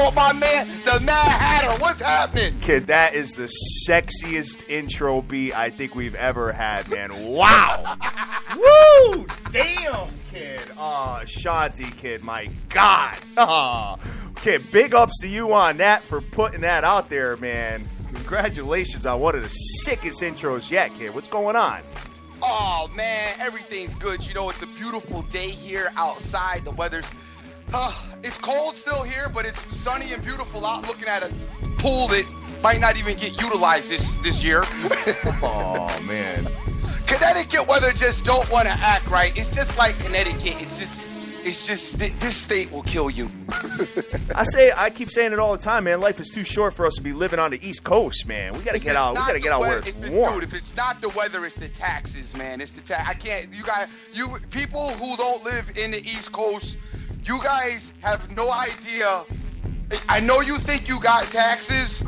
intro of my man, the Mad Hatter. What's happening? Kid, that is the sexiest intro beat I think we've ever had, man. Wow. Woo! Damn, kid. Shanti, kid, my God. Kid, big ups to you on that for putting that out there, man. Congratulations on one of the sickest intros yet, kid. What's going on? Oh, man, everything's good. You know, it's a beautiful day here outside. The weather's, it's cold still here, but it's sunny and beautiful out. Looking at a pool that might not even get utilized this year. Oh, man. Connecticut weather just don't want to act right. It's just like Connecticut. It's just this state will kill you. I keep saying it all the time, man. Life is too short for us to be living on the East Coast, man. We gotta get out. We gotta get out where it's warm. Dude, if it's not the weather, it's the taxes, man. It's the tax. I can't. You people who don't live in the East Coast, you guys have no idea. I know you think you got taxes.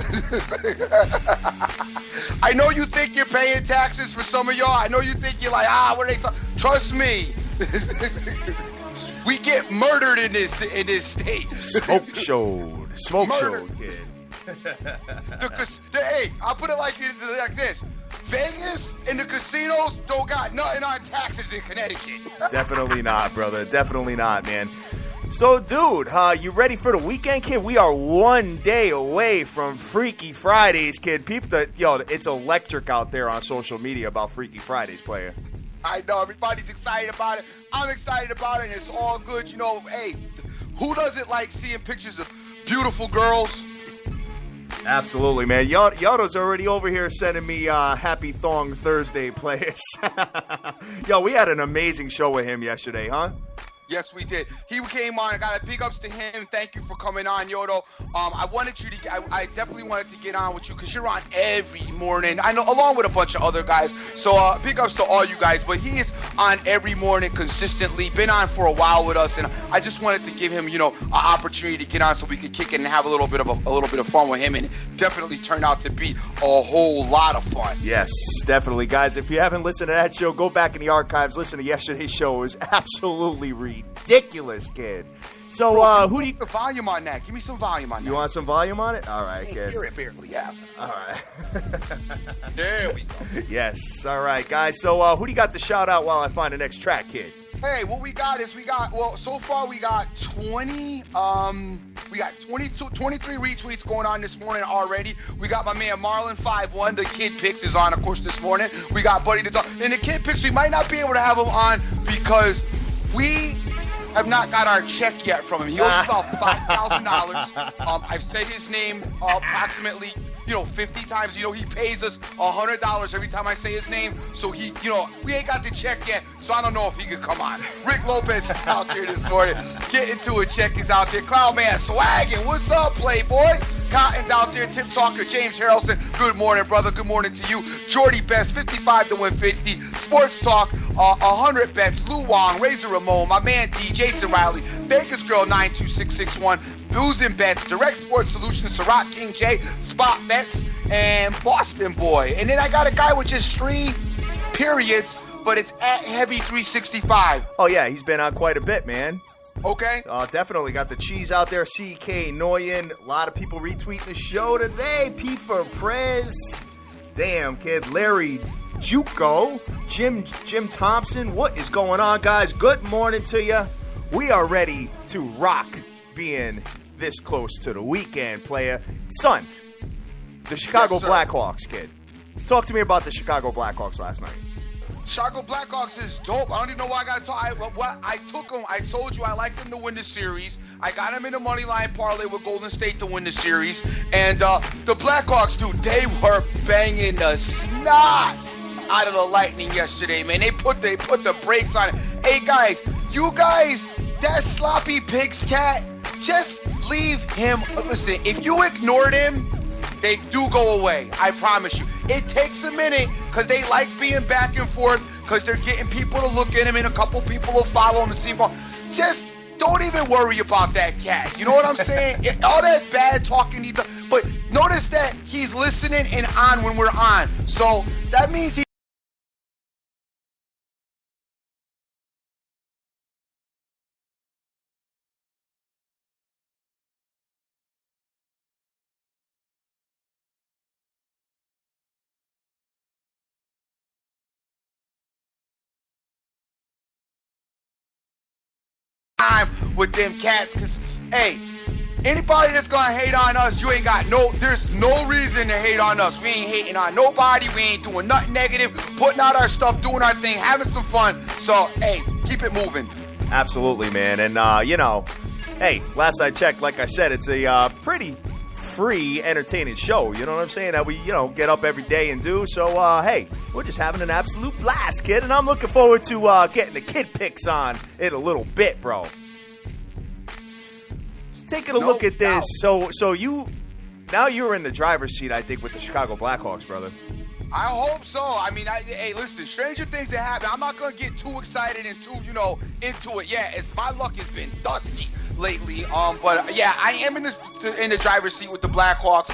I know you think you're paying taxes for some of y'all. I know you think you're like, what are they? Trust me. We get murdered in this state. Smoke show, kid. Hey, I'll put it like this: Vegas and the casinos don't got nothing on taxes in Connecticut. Definitely not, brother. Definitely not, man. So, dude, you ready for the weekend, kid? We are one day away from Freaky Fridays, kid. It's electric out there on social media about Freaky Fridays, player. I know everybody's excited about it. I'm excited about it, and it's all good. You know, hey, who doesn't like seeing pictures of beautiful girls? Absolutely, man. Yoto's already over here sending me Happy Thong Thursday players. Yo, we had an amazing show with him yesterday, huh? Yes, we did. He came on. I got big ups to him. Thank you for coming on, Yoto. I definitely wanted to get on with you because you're on every morning. I know, along with a bunch of other guys. So big ups to all you guys. But he is on every morning consistently. Been on for a while with us, and I just wanted to give him, an opportunity to get on so we could kick it and have a little bit of fun with him. And it definitely turned out to be a whole lot of fun. Yes, definitely, guys. If you haven't listened to that show, go back in the archives. Listen to yesterday's show. It was absolutely ridiculous, kid. So, who do you... The volume on that. Give me some volume on that. You want some volume on it? All right, kid. Hear it barely, yeah. All right. There we go. Yes. All right, guys. So, who do you got to shout out while I find the next track, kid? Hey, what we got so far we got 23 retweets going on this morning already. We got my man Marlon51, the Kid Picks is on, of course, this morning. We got Buddy the Dog. And the Kid Picks, we might not be able to have him on because we have not got our check yet from him. He owes us about $5,000. I've said his name approximately 50 times. He pays us $100 every time I say his name. So we ain't got the check yet. So I don't know if he could come on. Rick Lopez is out there this morning. Getting to a check is out there. Cloud Man swagging. What's up, Playboy? Cotton's out there. Tip Talker James Harrelson. Good morning, brother. Good morning to you. Jordy Best, 55 to win 50. Sports Talk, 100 bets. Lou Wong, Razor Ramon, my man D, Jason Riley, Vegas Girl 92661. Booze and Bets, Direct Sports Solutions, Ciroc King J, Spot Bets, and Boston Boy. And then I got a guy with just 3 periods, but it's at Heavy 365. Oh, yeah, he's been on quite a bit, man. Okay. Definitely got the cheese out there. CK Noyen. A lot of people retweeting the show today. P for Prez. Damn, kid. Larry Juco. Jim Thompson. What is going on, guys? Good morning to you. We are ready to rock being this close to the weekend, player. Son, the Chicago Blackhawks, kid. Talk to me about the Chicago Blackhawks last night. Chicago Blackhawks is dope. I don't even know why I got to talk. I took them. I told you I liked them to win the series. I got them in the money line parlay with Golden State to win the series. And the Blackhawks, dude, they were banging the snot out of the Lightning yesterday, man. They put the brakes on it. Hey, guys, that sloppy pigs cat, just leave him. Listen, if you ignored him, they do go away. I promise you. It takes a minute because they like being back and forth because they're getting people to look at him and a couple people will follow him and see him. Just don't even worry about that cat. You know what I'm saying? All that bad talking he does. But notice that he's listening and on when we're on. So that means he with them cats, because, hey, anybody that's gonna hate on us, there's no reason to hate on us. We ain't hating on nobody. We ain't doing nothing negative. Putting out our stuff, doing our thing, having some fun. So, hey, keep it moving. Absolutely, man. And, hey, last I checked, like I said, it's a pretty free, entertaining show. You know what I'm saying? That we, get up every day and do. So, hey, we're just having an absolute blast, kid. And I'm looking forward to getting the kid picks on in a little bit, bro. Taking a look at this, so now you're in the driver's seat, I think, with the Chicago Blackhawks, brother. I hope so. I mean, hey, listen, stranger things have happened. I'm not gonna get too excited and too, into it. Yeah, my luck has been dusty lately. But yeah, I am in the driver's seat with the Blackhawks.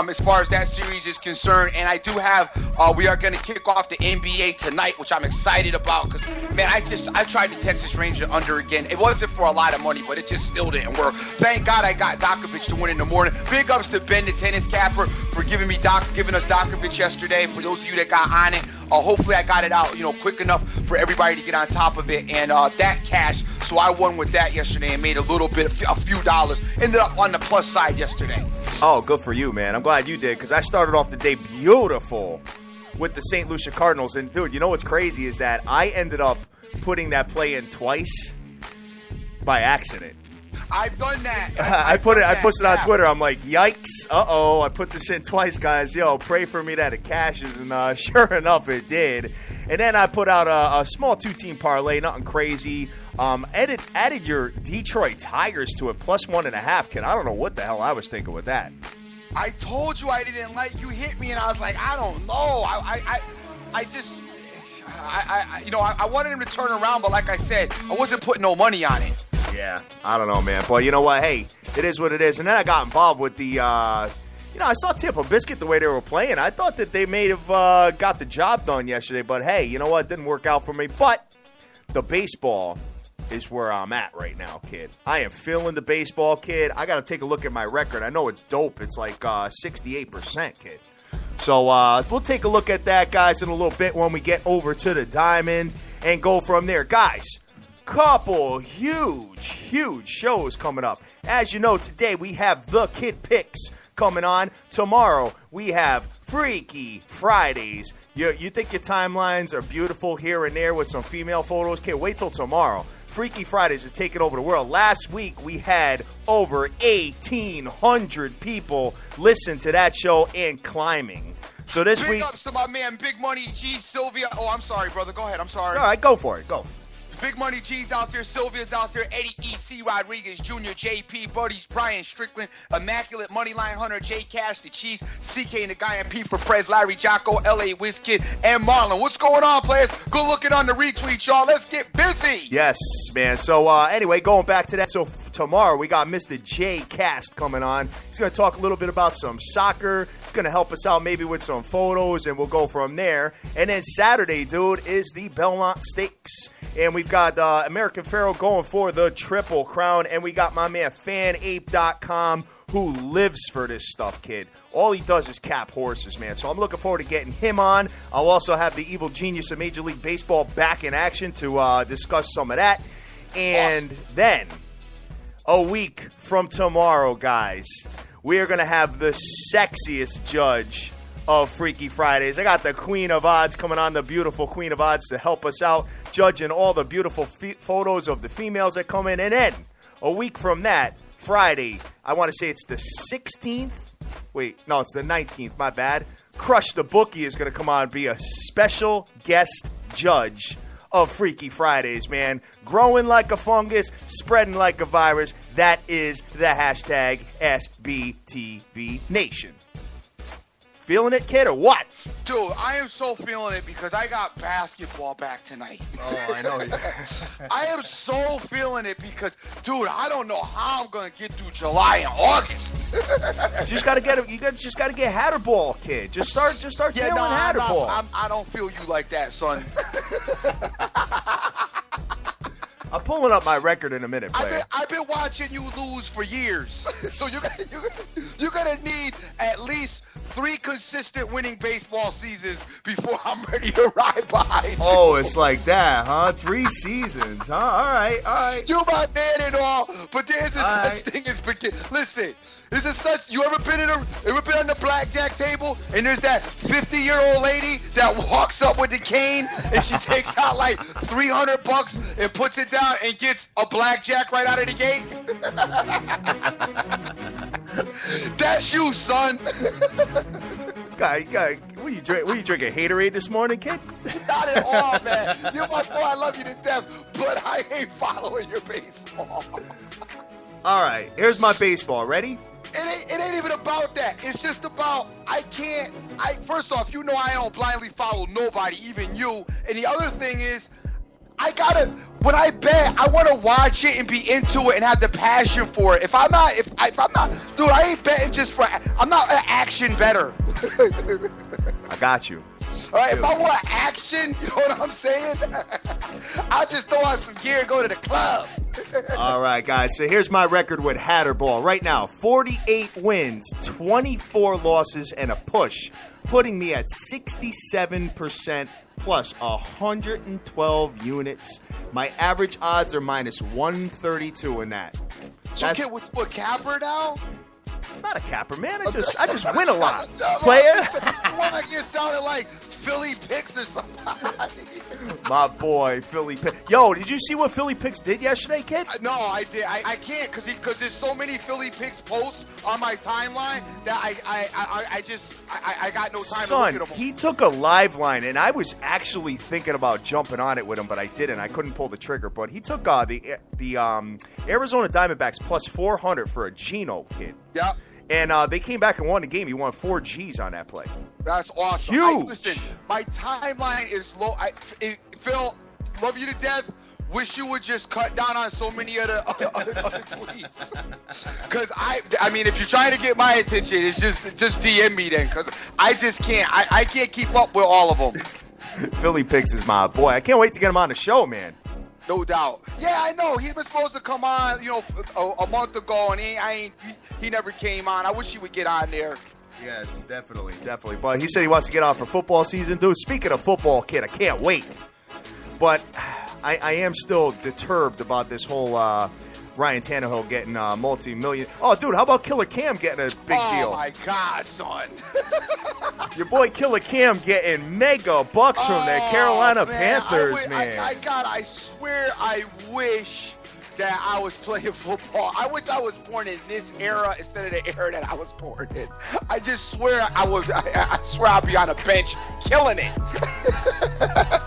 As far as that series is concerned, and I do have. We are gonna kick off the NBA tonight, which I'm excited about because, man, I tried the Texas Ranger under again. It wasn't for a lot of money, but it just still didn't work. Thank God I got Dokovic to win in the morning. Big ups to Ben, the tennis capper, for giving us Dokovic yesterday. For those of you that got on it, hopefully I got it out, quick enough for everybody to get on top of it. And that cash, so I won with that yesterday and made a few dollars. Ended up on the plus side yesterday. Oh, good for you, man. I'm glad you did, because I started off the day beautiful with the St. Lucia Cardinals. And, dude, you know what's crazy is that I ended up putting that play in twice by accident. I've done that. I posted on Twitter. I'm like, yikes. Uh-oh. I put this in twice, guys. Pray for me that it cashes. And sure enough, it did. And then I put out a small 2-team parlay, nothing crazy. Added your Detroit Tigers to it, plus 1.5, kid. I don't know what the hell I was thinking with that. I told you I didn't like you hit me, and I was like, I don't know. I wanted him to turn around, but like I said, I wasn't putting no money on it. Yeah, I don't know, man. But you know what? Hey, it is what it is. And then I got involved with the, I saw Tampa Biscuit the way they were playing. I thought that they may have got the job done yesterday. But hey, you know what? It didn't work out for me. But the baseball is where I'm at right now, kid. I am feeling the baseball, kid. I got to take a look at my record. I know it's dope. It's like 68%, kid. So we'll take a look at that, guys, in a little bit when we get over to the Diamond and go from there. Guys, couple huge shows coming up. As you know, today we have the Kid Picks coming on. Tomorrow we have Freaky Fridays. You think your timelines are beautiful here and there with some female photos? Kid, wait till tomorrow. Freaky Fridays is taking over the world. Last week, we had over 1,800 people listen to that show and climbing. So this week... Big ups to my man, Big Money G, Sylvia. Oh, I'm sorry, brother. Go ahead. I'm sorry. All right, go for it. Go. Big Money G's out there, Sylvia's out there, Eddie E.C. Rodriguez Jr., JP, Buddies, Brian Strickland, Immaculate Moneyline Hunter, J Cash, The Cheese, CK and the Guy, and P for Prez, Larry Jocko, LA WizKid, and Marlon. What's going on, players? Good looking on the retweet, y'all. Let's get busy. Yes, man. So, anyway, going back to that. So, tomorrow, we got Mr. J Cast coming on. He's going to talk a little bit about some soccer. He's going to help us out maybe with some photos, and we'll go from there. And then Saturday, dude, is the Belmont Stakes. And we've got American Pharaoh going for the Triple Crown. And we got my man FanApe.com, who lives for this stuff, kid. All he does is cap horses, man. So I'm looking forward to getting him on. I'll also have the evil genius of Major League Baseball back in action to discuss some of that. And then, a week from tomorrow, guys, we are going to have the sexiest judge of Freaky Fridays. I got the Queen of Odds coming on, the beautiful Queen of Odds, to help us out, judging all the beautiful photos of the females that come in. And then, a week from that, Friday, I want to say it's the 16th. Wait, no, it's the 19th, my bad. Crush the Bookie is going to come on and be a special guest judge of Freaky Fridays, man. Growing like a fungus, spreading like a virus. That is the hashtag SBTVNation. Feeling it, kid, or what? Dude, I am so feeling it because I got basketball back tonight. Oh, I know. I am so feeling it because, dude, I don't know how I'm gonna get through July and August. You just gotta get Hatterball, kid. Just start tailing Hatterball. I don't feel you like that, son. I'm pulling up my record in a minute, player. I've been watching you lose for years. So you're gonna need at least 3 consistent winning baseball seasons before I'm ready to ride behind you. Oh, it's like that, huh? 3 seasons, huh? All right. You my man and all, but there's such thing as listen. This is such. You ever been on the blackjack table and there's that 50-year-old lady that walks up with the cane and she takes out like $300 and puts it down and gets a blackjack right out of the gate? That's you, son. Guy, what you drinking Haterade this morning, kid? Not at all, man. You're my boy. I love you to death, but I ain't following your baseball. All right, here's my baseball. Ready? It ain't even about that. It's just about first off, you know I don't blindly follow nobody, even you. And the other thing is, when I bet, I want to watch it and be into it and have the passion for it. If I'm not, dude, I ain't betting just for, I'm not an action better. I got you. All right, if I want action, you know what I'm saying? I'll just throw on some gear and go to the club. All right, guys, so here's my record with Hatterball. Right now, 48 wins, 24 losses, and a push, putting me at 67% plus 112 units. My average odds are minus 132 in that. So, kid, what capper now? I'm not a capper, man. I just win a lot. Player? You sounded like Philly Picks or somebody. My boy, Philly Picks. Yo, did you see what Philly Picks did yesterday, kid? No, I did. I can't because there's so many Philly Picks posts on my timeline that I got no time to look at them. He took a live line, and I was actually thinking about jumping on it with him, but I didn't. I couldn't pull the trigger. But he took the Arizona Diamondbacks plus 400 for a Geno, kid. Yep. And they came back and won the game. He won 4 Gs on that play. That's awesome. Huge. Listen, my timeline is low. Phil, love you to death. Wish you would just cut down on so many other tweets. Because I mean, if you're trying to get my attention, it's just DM me then. Because I just can't. I can't keep up with all of them. Philly Picks is my boy. I can't wait to get him on the show, man. No doubt. Yeah, I know. He was supposed to come on, a month ago, and he never came on. I wish he would get on there. Yes, definitely. But he said he wants to get on for football season. Dude, speaking of football, kid, I can't wait. But I am still disturbed about this whole Ryan Tannehill getting multi-million. Oh, dude, how about Killer Cam getting a big deal? Oh, my God, son. Your boy Killer Cam getting mega bucks from the Carolina Panthers, man. I swear I wish that I was playing football. I wish I was born in this era instead of the era that I was born in. I just swear I swear I'll be on a bench killing it.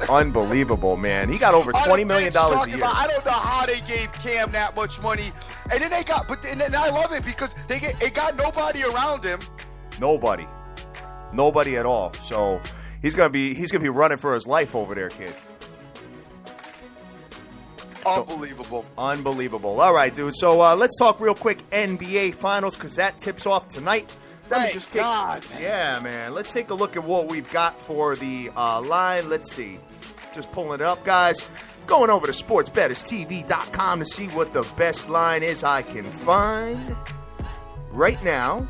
Unbelievable, man. He got over $20 million a year. I don't know how they gave Cam that much money. And then and I love it because it got nobody around him. Nobody at all. So he's gonna be running for his life over there, kid. Unbelievable. All right, dude. So let's talk real quick NBA Finals because that tips off tonight. Yeah, man. Let's take a look at what we've got for the line. Let's see. Just pulling it up, guys. Going over to sportsbetterstv.com to see what the best line is I can find. Right now,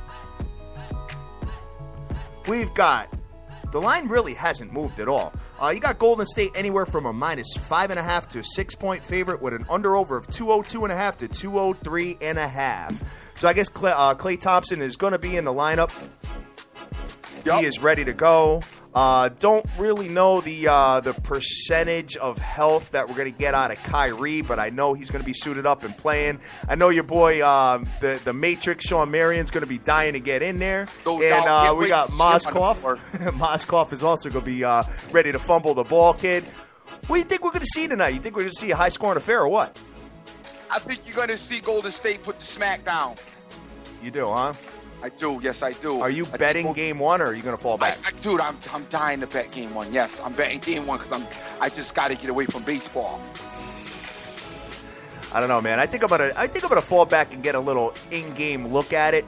we've got, the line really hasn't moved at all. You got Golden State anywhere from a minus 5.5 to a 6-point favorite with an under-over of 202.5 to 203.5. So I guess Klay Thompson is going to be in the lineup. Yep. He is ready to go. Don't really know the percentage of health that we're going to get out of Kyrie, but I know he's going to be suited up and playing. I know your boy, the Matrix, Sean Marion's going to be dying to get in there. We got Moskov. Moskov is also going to be ready to fumble the ball, kid. What do you think we're going to see tonight? You think we're going to see a high-scoring affair or what? I think you're going to see Golden State put the smack down. You do, huh? I do. Yes, I do. Are you betting game one, or are you going to fall back? Dude, I'm dying to bet game one. Yes, I'm betting game one because I just got to get away from baseball. I don't know, man. I think I'm gonna fall back and get a little in-game look at it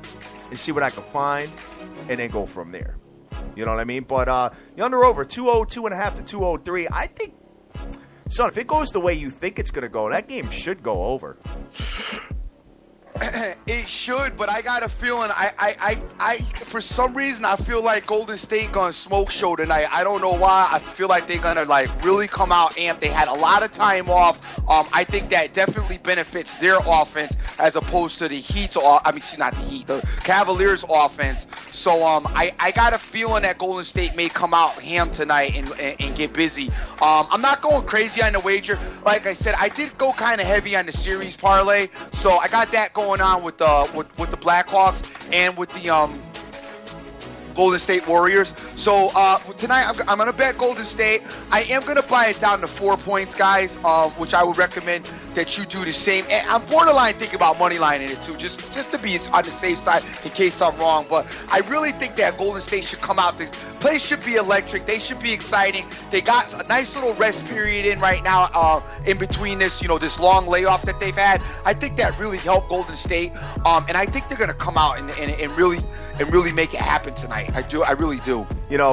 and see what I can find, and then go from there. You know what I mean? But the under/over 202.5 to 203. I think, son, if it goes the way you think it's gonna go, that game should go over. It should, but I got a feeling. I for some reason I feel like Golden State gonna smoke show tonight. I don't know why. I feel like they're gonna like really come out amped. They had a lot of time off. I think that definitely benefits their offense as opposed to the Heat's. Not the Heat, the Cavaliers' offense. So I got a feeling that Golden State may come out ham tonight and get busy. I'm not going crazy on the wager. Like I said, I did go kind of heavy on the series parlay, so I got that going on with the Blackhawks and with the Golden State Warriors. So tonight I'm going to bet Golden State. I am going to buy it down to 4 points, guys, which I would recommend that you do the same. And I'm borderline thinking about money lining it too, just to be on the safe side in case I'm wrong. But I really think that Golden State should come out. This place should be electric. They should be exciting. They got a nice little rest period in right now in between this, this long layoff that they've had. I think that really helped Golden State. And I think they're going to come out and really make it happen tonight. I really do.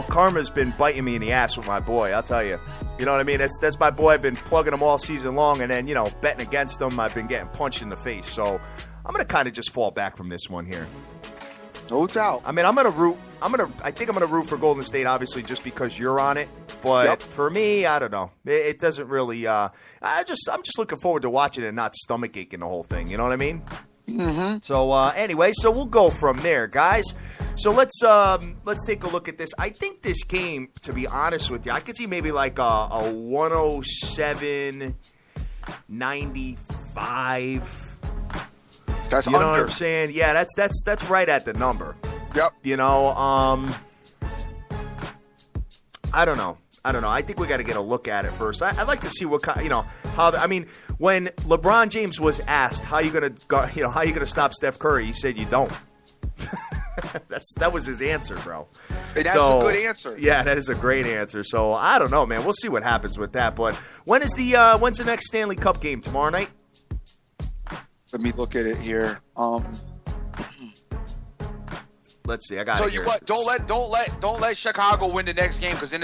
Karma's been biting me in the ass with my boy, I'll tell you. You know what I mean? That's my boy. I've been plugging him all season long, and then, betting against him, I've been getting punched in the face. So I'm going to kind of just fall back from this one here. No doubt. I mean, I think I'm going to root for Golden State, obviously, just because you're on it. But for me, I don't know. It doesn't really, I'm just looking forward to watching it and not stomach aching the whole thing. You know what I mean? Mm-hmm. So anyway, we'll go from there, guys. So let's take a look at this. I think this game, to be honest with you, I could see maybe like a 107-95. That's know under. What I'm saying? Yeah, that's right at the number. Yep. I don't know. I think we got to get a look at it first. I'd like to see what kind, when LeBron James was asked how you gonna stop Steph Curry, he said you don't. That was his answer, bro. And that's a good answer. Yeah, that is a great answer. So I don't know, man. We'll see what happens with that. But when's the next Stanley Cup game? Tomorrow night? Let me look at it here. Let's see. I got. So it here. Don't let Chicago win the next game, because then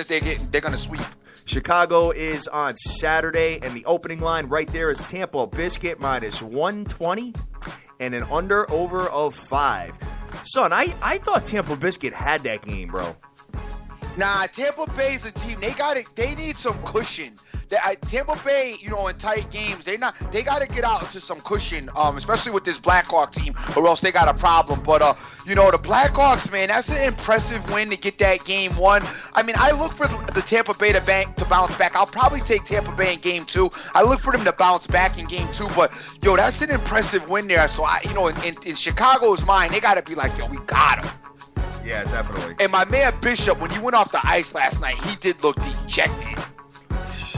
they're gonna sweep. Chicago is on Saturday, and the opening line right there is Tampa Biscuit minus 120 and an under/over of 5. Son, I thought Tampa Biscuit had that game, bro. Nah, Tampa Bay's a team. They need some cushion. Tampa Bay, in tight games, they got to get out to some cushion, especially with this Blackhawks team, or else they got a problem. But the Blackhawks, man, that's an impressive win to get that game won. I mean, I look for the Tampa Bay to bounce back. I'll probably take Tampa Bay in game 2. I look for them to bounce back in game 2. But that's an impressive win there. So in Chicago's mind, they got to be like, we got him. Yeah, definitely. And my man Bishop, when he went off the ice last night, he did look dejected.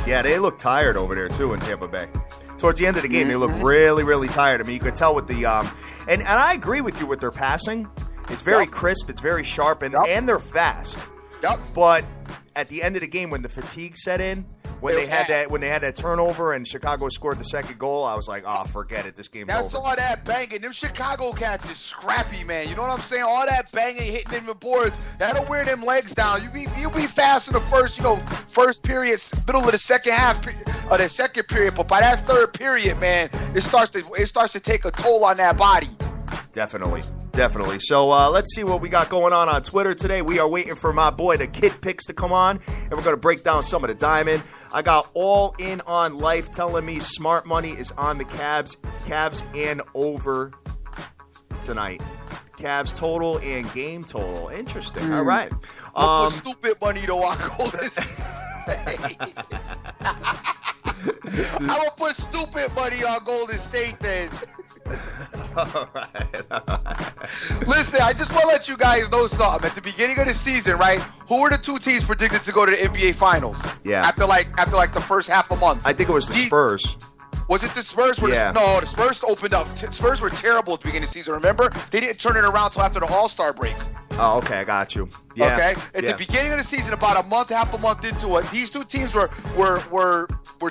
Yeah, they look tired over there, too, in Tampa Bay. Towards the end of the game, they look really, really tired. I mean, you could tell with the and I agree with you with their passing. It's very crisp, it's very sharp, and they're fast. Yep. But at the end of the game, when the fatigue set in, when they had that turnover and Chicago scored the second goal, I was like, oh, forget it. This game's over. That's all that banging. Them Chicago cats is scrappy, man. You know what I'm saying? All that banging, hitting them the boards, that'll wear them legs down. You'll be fast in the first period, middle of the second half of the second period, but by that third period, man, it starts to take a toll on that body. Definitely. So let's see what we got going on Twitter today. We are waiting for my boy, the Kid Picks, to come on, and we're going to break down some of the diamond. I got All In on Life telling me smart money is on the Cavs and over tonight. Cavs total and game total. Interesting. All right. Put stupid money to walk on this. I'm going to put stupid money on Golden State then. All right. Listen, I just want to let you guys know something. At the beginning of the season, right? Who were the two teams predicted to go to the NBA Finals? Yeah. After the first half a month. I think it was the Spurs. Was it the Spurs? No, the Spurs opened up. Spurs were terrible at the beginning of the season. Remember? They didn't turn it around until after the All-Star break. Oh, okay. I got you. Yeah. Okay? At the beginning of the season, about half a month into it, these two teams were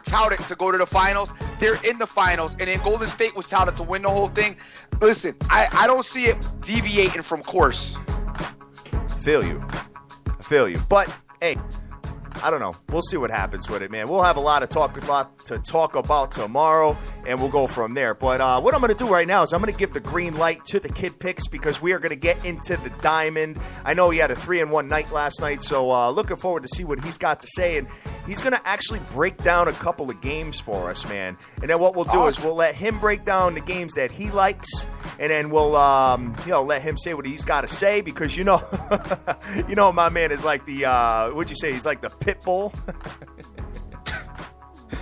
touted to go to the finals. They're in the finals. And then Golden State was touted to win the whole thing. Listen, I don't see it deviating from course. I feel you. But, hey, I don't know. We'll see what happens with it, man. We'll have a lot to talk about tomorrow, and we'll go from there. But what I'm going to do right now is I'm going to give the green light to the Kid Picks because we are going to get into the diamond. I know he had a 3-1 night last night, so looking forward to see what he's got to say. And he's going to actually break down a couple of games for us, man. And then what we'll do is we'll let him break down the games that he likes, and then we'll let him say what he's got to say because you know my man is like the what'd you say? He's like the pit bull.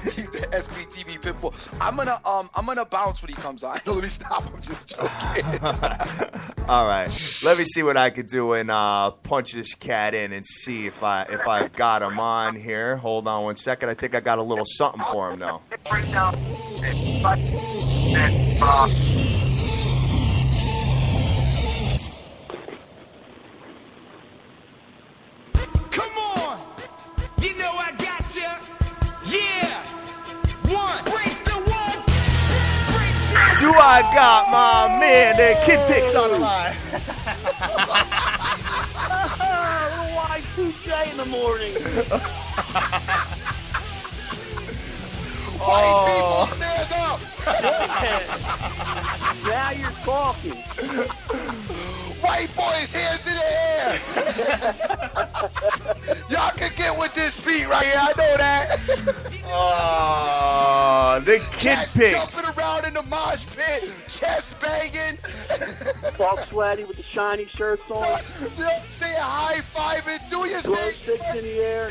He's the SBTV pit bull. I'm gonna bounce when he comes on. Let me stop. I'm just joking. All right, let me see what I could do and punch this cat in and see if I've got him on here. Hold on 1 second. I think I got a little something for him now. Come on, you know I got ya. Yeah, one, break the one. Do I got my man, the Kid Picks on the line? Y2J in the morning. White people, stand up. Now you're talking. White boys, hands in the air. Y'all can get with this beat right here. I know that. Oh, the Kid Cats Picks. jumping around in the mosh pit, chest banging. All sweaty with the shiny shirts on. Don't say a high five and do your Glow thing. sticks in the air.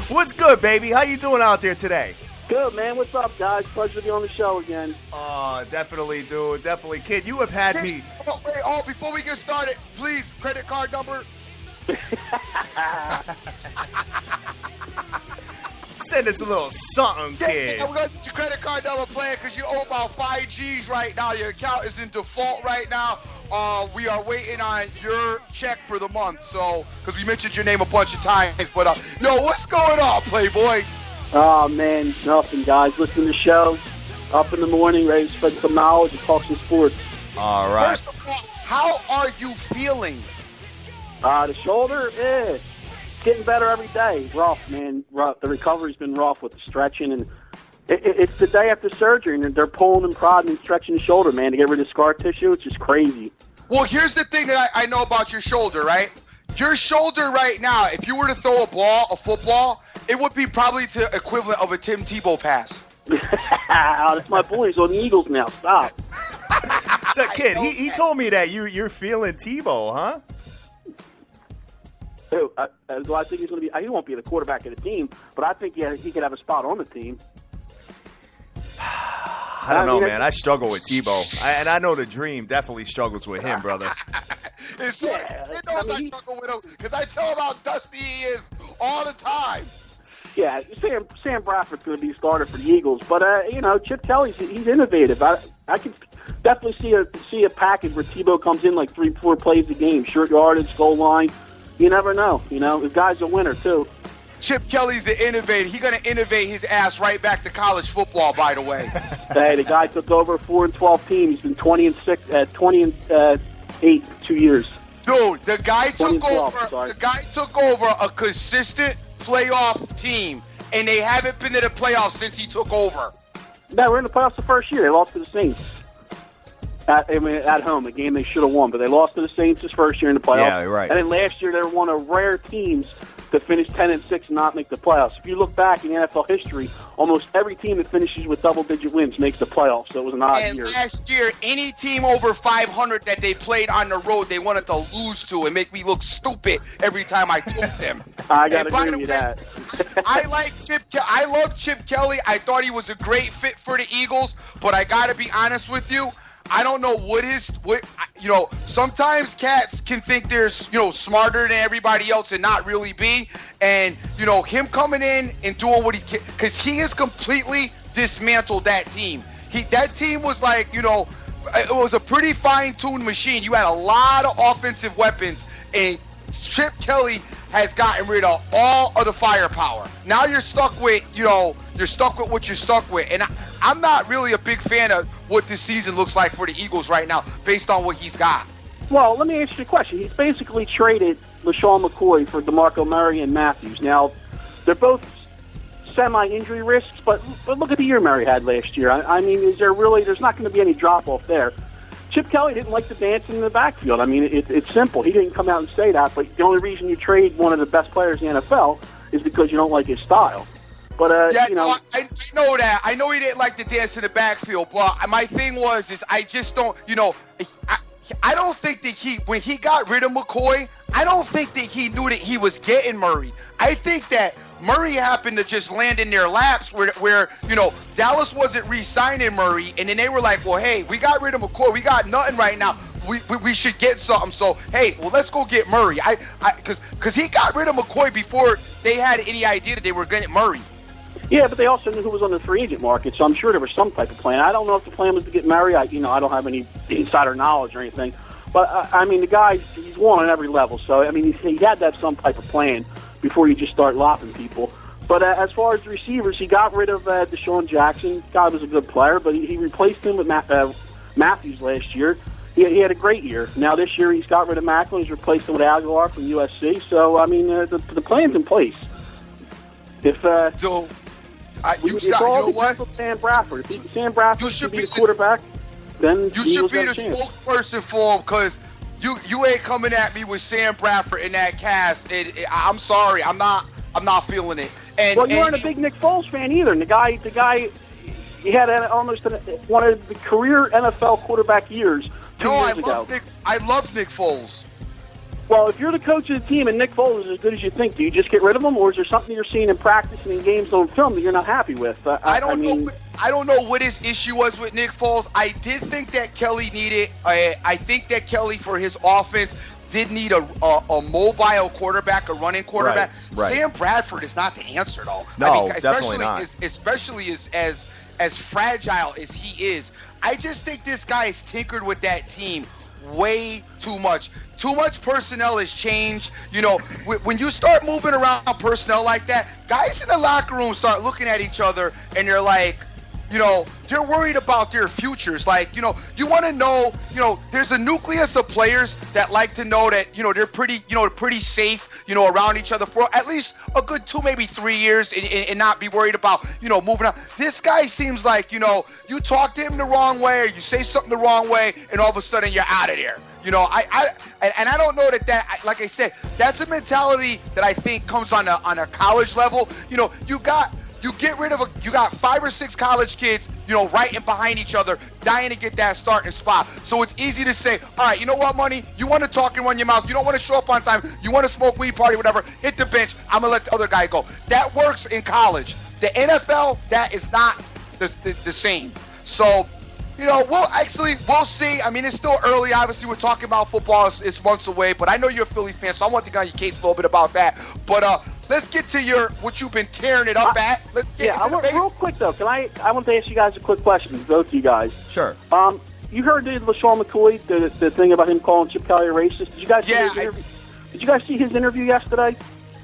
What's good, baby? How you doing out there today? Good, man. What's up, guys? Pleasure to be on the show again. Oh, definitely, dude. Definitely. Kid, you have had me. Wait, before we get started, please, credit card number. Send us a little something, kid. Yeah, we're going to get your credit card number playing because you owe about 5 G's right now. Your account is in default right now. We are waiting on your check for the month, so because we mentioned your name a bunch of times. But, what's going on, Playboy? Oh, man. Nothing, guys. Listen to the show. Up in the morning, ready to spread some knowledge and talk some sports. All right. First of all, how are you feeling? The shoulder, it's getting better every day. Rough, man. Rough. The recovery's been rough with the stretching, and it's the day after surgery, and they're pulling and prodding and stretching the shoulder, man, to get rid of scar tissue. It's just crazy. Well, here's the thing that I know about your shoulder, right? Your shoulder right now, if you were to throw a football, it would be probably the equivalent of a Tim Tebow pass. That's my boy. He's on the Eagles now. Stop. So, kid, he told me that you're feeling Tebow, huh? Do I think he's going to be? He won't be the quarterback of the team, but I think he could have a spot on the team. I don't know, man. I struggle with Tebow, and I know the Dream definitely struggles with him, brother. He knows I struggle with him because I tell him how dusty he is all the time. Yeah, Sam Bradford's going to be a starter for the Eagles, but Chip Kelly's he's innovative. I can definitely see a package where Tebow comes in like 3-4 plays a game, short yardage, goal line. You never know. The guy's a winner too. Chip Kelly's an innovator. He's going to innovate his ass right back to college football, by the way. Hey, the guy took over a 4-12 team. He's been 20-8 2 years. Dude, the guy took 20-12, over. The guy took over a consistent playoff team, and they haven't been to the playoffs since he took over. No, we're in the playoffs the first year. They lost to the Saints. At home, a game they should have won, but they lost to the Saints his first year in the playoffs. Yeah, right. And then last year, they were one of rare teams to finish 10-6 and not make the playoffs. If you look back in NFL history, almost every team that finishes with double-digit wins makes the playoffs. So it was an odd year. And last year, any team over 500 that they played on the road, they wanted to lose to and make me look stupid every time I took them. I got to agree with that. I love Chip Kelly. I thought he was a great fit for the Eagles, but I got to be honest with you. I don't know sometimes cats can think they're, smarter than everybody else and not really be. And, him coming in and doing what he can, because he has completely dismantled that team. That team was like, it was a pretty fine-tuned machine. You had a lot of offensive weapons, and Chip Kelly has gotten rid of all of the firepower. Now you're stuck with, what you're stuck with. And I'm not really a big fan of what this season looks like for the Eagles right now, based on what he's got. Well, let me ask you a question. He's basically traded LaShawn McCoy for DeMarco Murray and Matthews. Now, they're both semi-injury risks, but look at the year Murray had last year. I mean, there's not going to be any drop-off there. Chip Kelly didn't like the dancing in the backfield. I mean, it's simple. He didn't come out and say that, but the only reason you trade one of the best players in the NFL is because you don't like his style. But, I know that. I know he didn't like the dance in the backfield, but my thing is I just don't, I don't think that when he got rid of McCoy, I don't think that he knew that he was getting Murray. I think that Murray happened to just land in their laps where Dallas wasn't re-signing Murray, and then they were like, well, hey, we got rid of McCoy. We got nothing right now. We should get something. So, hey, well, let's go get Murray. Because he got rid of McCoy before they had any idea that they were going to get Murray. Yeah, but they also knew who was on the free agent market, so I'm sure there was some type of plan. I don't know if the plan was to get Murray. I don't have any insider knowledge or anything. But, I mean, the guy, he's won on every level. So, I mean, he had to have some type of plan before you just start lopping people. But as far as the receivers, he got rid of Deshaun Jackson. Guy was a good player, but he replaced him with Matthews last year. He had a great year. Now this year he's got rid of Macklin. He's replaced him with Aguilar from USC. So, I mean, the plan's in place. If Sam Bradford. If Sam Bradford should be the quarterback, then you should be the spokesperson for him, because you ain't coming at me with Sam Bradford in that cast. I'm sorry, I'm not feeling it. Well, you weren't a big Nick Foles fan either. And the guy, he had almost one of the career NFL quarterback years 2 years ago. I love Nick Foles. Well, if you're the coach of the team and Nick Foles is as good as you think, do you just get rid of him, or is there something you're seeing in practice and in games on film that you're not happy with? I don't know what his issue was with Nick Foles. I did think that Kelly needed. I think that Kelly, for his offense, did need a mobile quarterback, a running quarterback. Right. Sam Bradford is not the answer, though. No, definitely not. Especially as fragile as he is. I just think this guy has tinkered with that team way too much. Too much personnel has changed. When you start moving around personnel like that, guys in the locker room start looking at each other and they're like, they're worried about their futures. Like, you want to know, there's a nucleus of players that like to know that, they're pretty safe, around each other for at least a good 2, maybe 3 years and not be worried about, moving on. This guy seems like, you talk to him the wrong way or you say something the wrong way and all of a sudden you're out of there. I don't know that like I said, that's a mentality that I think comes on a college level. You got 5 or 6 college kids, right in behind each other, dying to get that starting spot. So it's easy to say, all right, you know what, Money? You want to talk and run your mouth. You don't want to show up on time. You want to smoke weed, party, whatever. Hit the bench. I'm going to let the other guy go. That works in college. The NFL, that is not the same. So, we'll see. I mean, it's still early. Obviously, we're talking about football. It's months away. But I know you're a Philly fan, so I want to get on your case a little bit about that. But let's get to what you've been tearing it up at. Let's get into the base. Real quick, though. I want to ask you guys a quick question, both of you guys. Sure. You heard LaShawn McCoy, the thing about him calling Chip Kelly a racist? Did you guys see his interview? Did you guys see his interview yesterday?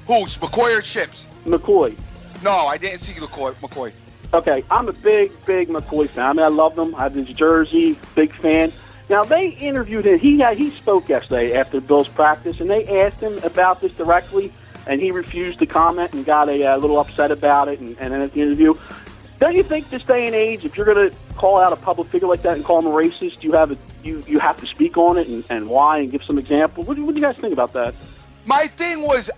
Who's, McCoy or Chips? McCoy. No, I didn't see McCoy. Okay, I'm a big McCoy fan. I mean, I love him. I have his jersey, big fan. Now, they interviewed him. He spoke yesterday after Bill's practice, and they asked him about this directly, and he refused to comment and got a little upset about it, and then at the interview. Don't you think this day and age, if you're going to call out a public figure like that and call him a racist, you have to speak on it and why and give some examples? What do you guys think about that? My thing was,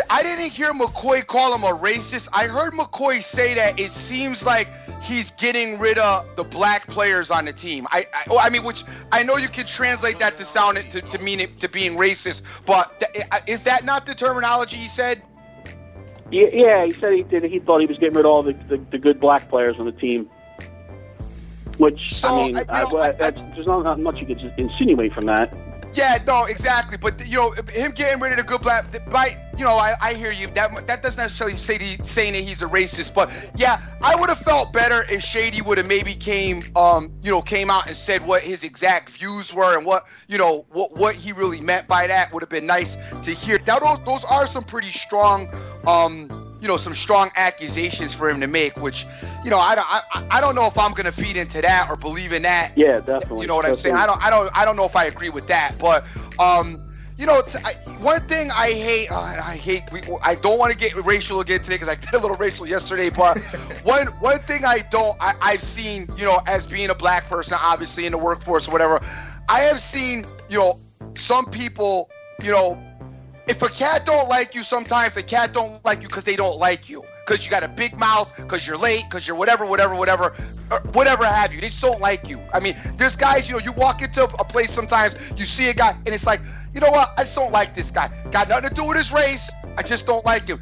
I didn't hear McCoy call him a racist. I heard McCoy say that it seems like he's getting rid of the black players on the team. I mean, which I know you can translate that to sound it to mean it to being racist, but is that not the terminology he said? Yeah, he said he did. He thought he was getting rid of all the good black players on the team. Which, there's not much you could just insinuate from that. Yeah, no, exactly. But him getting rid of the good black, I hear you. That doesn't necessarily saying that he's a racist. But yeah, I would have felt better if Shady would have maybe came out and said what his exact views were and what he really meant by that. Would have been nice to hear. Now, those are some pretty strong, some strong accusations for him to make. Which, I don't know if I'm going to feed into that or believe in that. Yeah, definitely. You know what I'm saying? I don't know if I agree with that. But One thing I hate, I don't want to get racial again today because I did a little racial yesterday, but one thing I've seen, as being a black person, obviously in the workforce or whatever, I have seen, some people, if a cat don't like you, sometimes a cat don't like you because they don't like you. Because you got a big mouth, because you're late, because you're whatever have you. They just don't like you. I mean, there's guys, you walk into a place sometimes, you see a guy, and it's like, you know what? I just don't like this guy. Got nothing to do with his race. I just don't like him.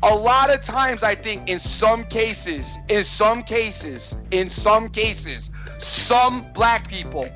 A lot of times, I think in some cases, some black people,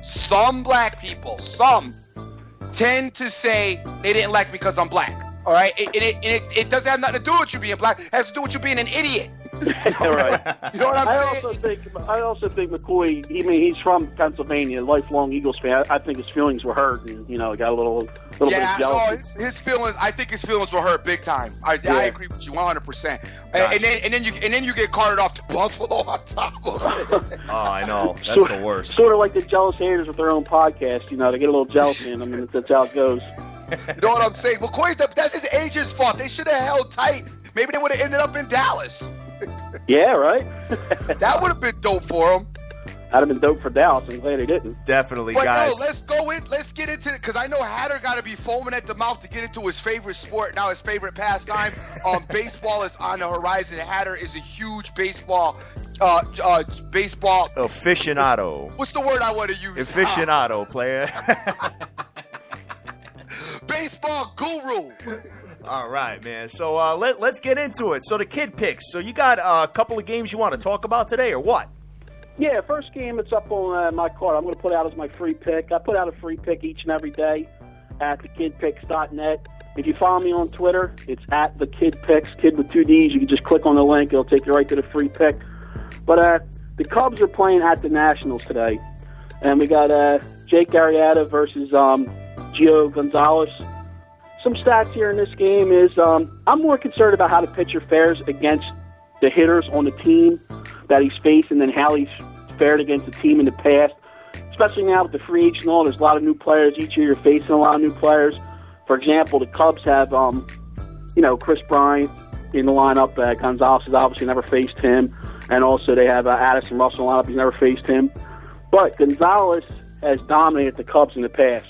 tend to say they didn't like me because I'm black. All right, it doesn't have nothing to do with you being black. It has to do with you being an idiot. Right. You know what I'm saying? I also think McCoy. He's from Pennsylvania, lifelong Eagles fan. I think his feelings were hurt, and got a little bit of jealousy. His feelings. I think his feelings were hurt big time. I agree with you 100%. And then you get carted off to Buffalo on top of it. Oh, I know. That's the worst. Sort of like the jealous haters with their own podcast. They get a little jealous in them, and that's how it goes. You know what I'm saying? McCoy, that's his agent's fault. They should have held tight. Maybe they would have ended up in Dallas. Yeah, right? That would have been dope for him. That'd have been dope for Dallas. I'm glad he didn't. Definitely, but guys. No, let's get into it, because I know Hatter got to be foaming at the mouth to get into his favorite sport, now his favorite pastime. Baseball is on the horizon. Hatter is a huge baseball aficionado. What's the word I want to use? Aficionado, player. Baseball guru. All right, man. So let's get into it. So the kid picks. So you got a couple of games you want to talk about today, or what? Yeah, first game, it's up on my card. I'm going to put out as my free pick. I put out a free pick each and every day at thekidpicks.net. If you follow me on Twitter, it's at thekidpicks, kid with 2 Ds. You can just click on the link. It'll take you right to the free pick. But the Cubs are playing at the Nationals today. And we got Jake Arrieta versus Gio Gonzalez. Some stats here in this game is I'm more concerned about how the pitcher fares against the hitters on the team that he's facing than how he's fared against the team in the past, especially now with the free agent and all. There's a lot of new players. Each year you're facing a lot of new players. For example, the Cubs have, Chris Bryant in the lineup. Gonzalez has obviously never faced him. And also they have Addison Russell in the lineup. He's never faced him. But Gonzalez has dominated the Cubs in the past.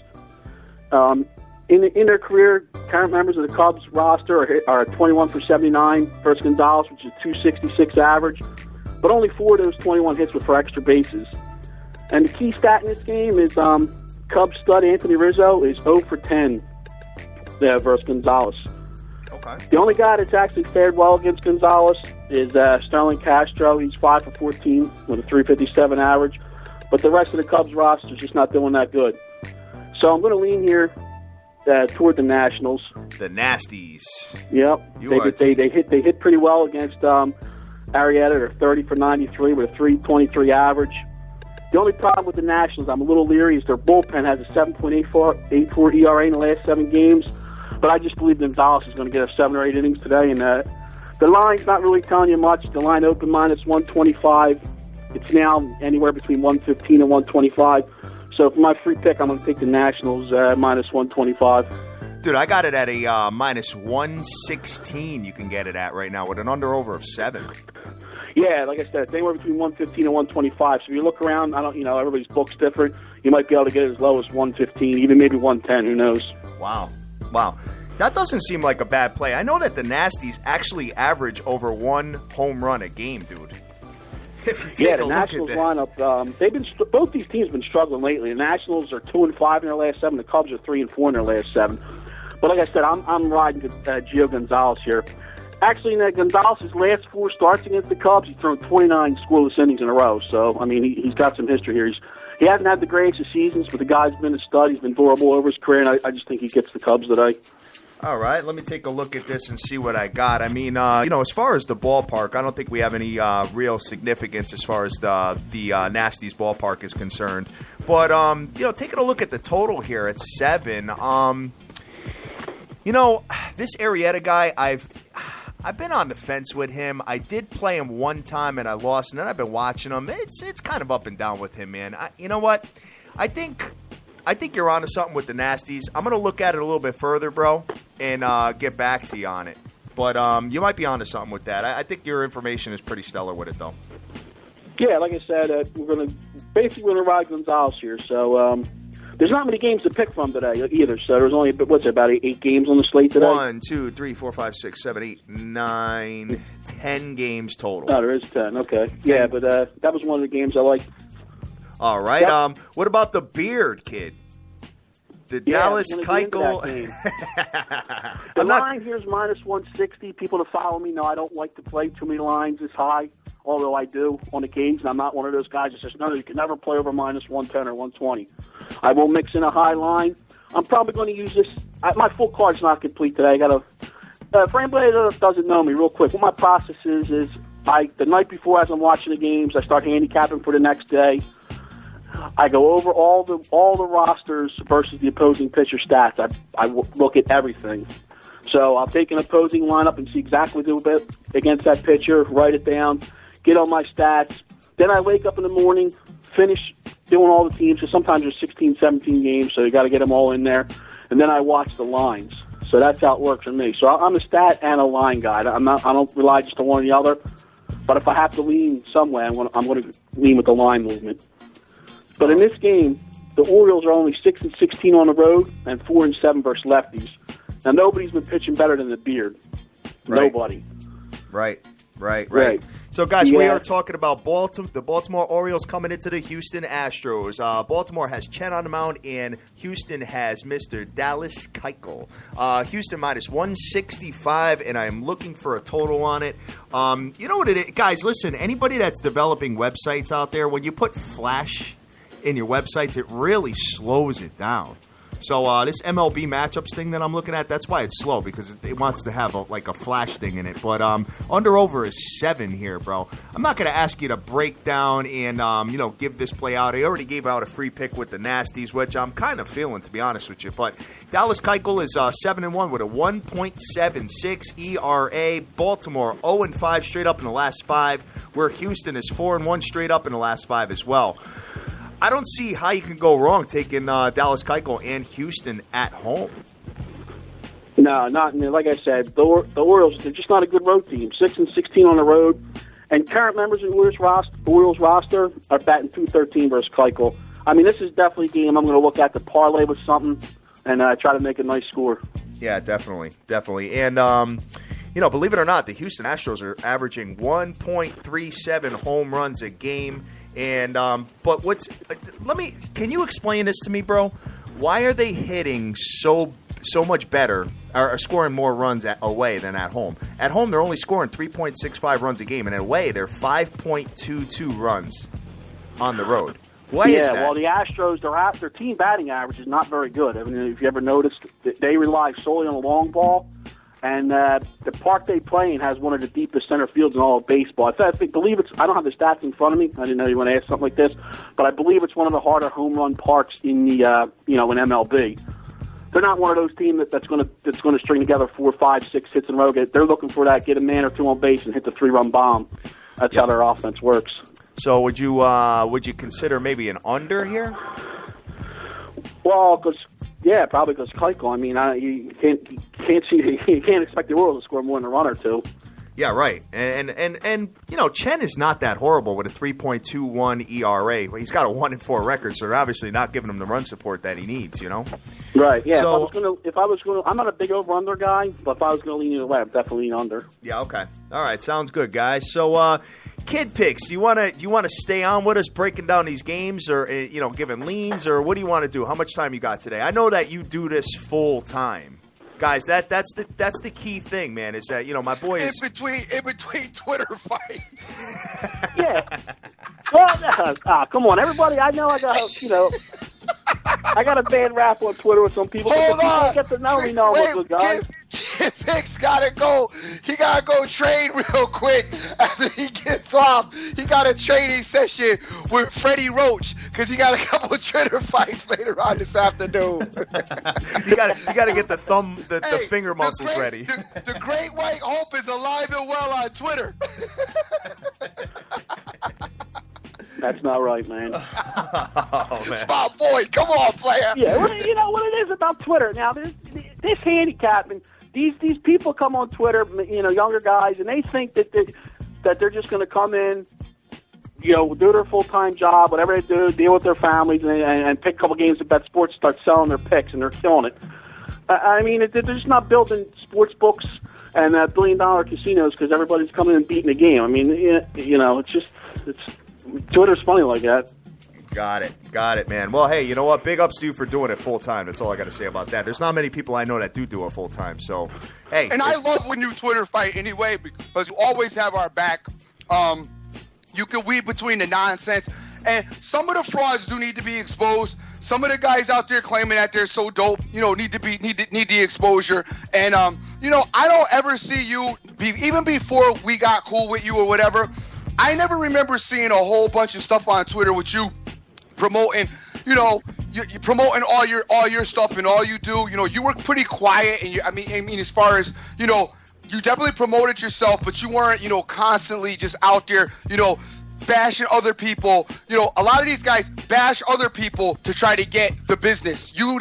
In their career, current members of the Cubs roster are 21 for 79 versus Gonzalez, which is a 266 average. But only 4 of those 21 hits were for extra bases. And the key stat in this game is Cubs stud Anthony Rizzo is 0 for 10 versus Gonzalez. Okay. The only guy that's actually fared well against Gonzalez is Sterling Castro. He's 5 for 14 with a 357 average. But the rest of the Cubs roster is just not doing that good. So I'm going to lean here toward the Nationals. The Nasties. Yep. They hit pretty well against Arrieta. They're 30 for 93 with a 323 average. The only problem with the Nationals, I'm a little leery, is their bullpen has a 7.84 ERA in the last 7 games. But I just believe Gonzalez is going to get 7 or 8 innings today. And the line's not really telling you much. The line open minus 125. It's now anywhere between 115 and 125. So for my free pick, I'm going to take the Nationals minus 125. Dude, I got it at a minus 116 you can get it at right now with an under-over of 7. Yeah, like I said, it's anywhere between 115 and 125. So if you look around, everybody's book's different. You might be able to get it as low as 115, even maybe 110. Who knows? Wow. That doesn't seem like a bad play. I know that the Nasties actually average over 1 home run a game, dude. The Nationals lineup, both these teams have been struggling lately. The Nationals are 2-5 in their last 7. The Cubs are 3-4 in their last 7. But like I said, I'm riding Gio Gonzalez here. Actually, in Gonzalez's last 4 starts against the Cubs, he's thrown 29 scoreless innings in a row. So, I mean, he's got some history here. He hasn't had the greatest of seasons, but the guy's been a stud. He's been durable over his career, and I just think he gets the Cubs today. All right, let me take a look at this and see what I got. I mean, as far as the ballpark, I don't think we have any real significance as far as the Nasties ballpark is concerned. But, taking a look at the total here at 7, this Arrieta guy, I've been on the fence with him. I did play him one time and I lost, and then I've been watching him. It's kind of up and down with him, man. You know what? I think I think you're onto something with the Nasties. I'm going to look at it a little bit further, bro, and get back to you on it. But you might be onto something with that. I think your information is pretty stellar with it, though. Yeah, like I said, we're going to ride Gonzalez here. So there's not many games to pick from today either. So there's only, about 8 games on the slate today? 1, 2, 3, 4, 5, 6, 7, 8, 9, 10 games total. Oh, there is 10. Okay. 10. Yeah, but that was one of the games I liked. All right. Yep. What about the Beard kid? The Dallas Keuchel. The line here is minus 160. People that follow me know I don't like to play too many lines this high, although I do on occasion. I'm not one of those guys that says, no, you can never play over minus 110 or 120. I will mix in a high line. I'm probably going to use this. My full card's not complete today. I got to. For anybody that doesn't know me, real quick, what my process is the night before, as I'm watching the games, I start handicapping for the next day. I go over all the rosters versus the opposing pitcher stats. I look at everything. So I'll take an opposing lineup and see exactly what to do against that pitcher, write it down, get all my stats. Then I wake up in the morning, finish doing all the teams. So sometimes there's 16, 17 games, so you got to get them all in there. And then I watch the lines. So that's how it works for me. So I'm a stat and a line guy. I don't rely just on one or the other. But if I have to lean somewhere, I'm going to lean with the line movement. But in this game, the Orioles are only 6-16 on the road and 4-7 versus lefties. Now nobody's been pitching better than the Beard. Right. Nobody. Right. So, guys, we are talking about the Baltimore Orioles coming into the Houston Astros. Baltimore has Chen on the mound, and Houston has Mr. Dallas Keuchel. Houston minus 165, and I'm looking for a total on it. You know what it is? Guys, listen, anybody that's developing websites out there, when you put flash in your websites, it really slows it down. So this MLB matchups thing that I'm looking at, that's why it's slow, because it wants to have a flash thing in it. But under-over is 7 here, bro. I'm not going to ask you to break down and give this play out. I already gave out a free pick with the Nasties, which I'm kind of feeling, to be honest with you. But Dallas Keuchel is 7-1 with a 1.76 ERA. Baltimore 0-5 straight up in the last 5, where Houston is 4-1 straight up in the last 5 as well. I don't see how you can go wrong taking Dallas Keuchel and Houston at home. No, not like I said. The Orioles, they're just not a good road team. 6-16 on the road, and current members of the Orioles roster are batting .213 versus Keuchel. I mean, this is definitely a game I'm going to look at to parlay with something and try to make a nice score. Yeah, definitely. And believe it or not, the Houston Astros are averaging 1.37 home runs a game. And but can you explain this to me, bro? Why are they hitting so much better or scoring more runs away than at home? At home, they're only scoring 3.65 runs a game, and away, they're 5.22 runs on the road. Why is that? Well, the Astros, their team batting average is not very good. I mean, if you ever noticed, they rely solely on the long ball. And the park they play in has one of the deepest center fields in all of baseball. I believe I don't have the stats in front of me. I didn't know you want to ask something like this, but I believe it's one of the harder home run parks in the in MLB. They're not one of those teams that's going to string together 4, 5, 6 hits in a row. They're looking for that, get a man or two on base and hit the 3-run bomb. That's how their offense works. So would you consider maybe an under here? Well, probably because Keuchel. I mean, you can't expect the Orioles to score more than a run or two. Yeah, right. And Chen is not that horrible with a 3.21 ERA. He's got a 1-4 record, so they're obviously not giving him the run support that he needs. Right. Yeah. So, if I was going to, I'm not a big over/under guy, but if I was going to lean either way, I'd definitely lean under. Yeah. Okay. All right. Sounds good, guys. So, kid picks. Do you want to stay on with us breaking down these games, or giving leans, or what do you want to do? How much time you got today? I know that you do this full time. Guys, that's the key thing, man. Is that my boy is in between Twitter fights. Yeah. Well, come on, everybody. I know I got I got a bad rap on Twitter with some people. Hold on. Get to know me, what's good, guys. Kid Picks gotta go. He gotta go train real quick after he gets off. He got a training session with Freddie Roach because he got a couple of Twitter fights later on this afternoon. you gotta get the finger muscles ready. The Great White Hope is alive and well on Twitter. That's not right, man. Oh, man. It's my boy. Come on, player. Yeah, well, you know what it is about Twitter. Now, this handicapping, these people come on Twitter, younger guys, and they think that they're just going to come in, do their full-time job, whatever they do, deal with their families, and pick a couple games of bet sports, start selling their picks, and they're killing it. I mean, they're just not building sports books and billion-dollar casinos because everybody's coming and beating the game. I mean, Twitter's funny like that. Got it, man. Well, hey, you know what? Big ups to you for doing it full time. That's all I got to say about that. There's not many people I know that do it full time. So, hey. And I love when you Twitter fight anyway because you always have our back. You can weed between the nonsense, and some of the frauds do need to be exposed. Some of the guys out there claiming that they're so dope, need the exposure. And I don't ever see you even before we got cool with you or whatever. I never remember seeing a whole bunch of stuff on Twitter with you promoting, you're promoting all your stuff and all you do. You were pretty quiet, and I mean, as far as you definitely promoted yourself, but you weren't, constantly just out there, bashing other people. A lot of these guys bash other people to try to get the business. You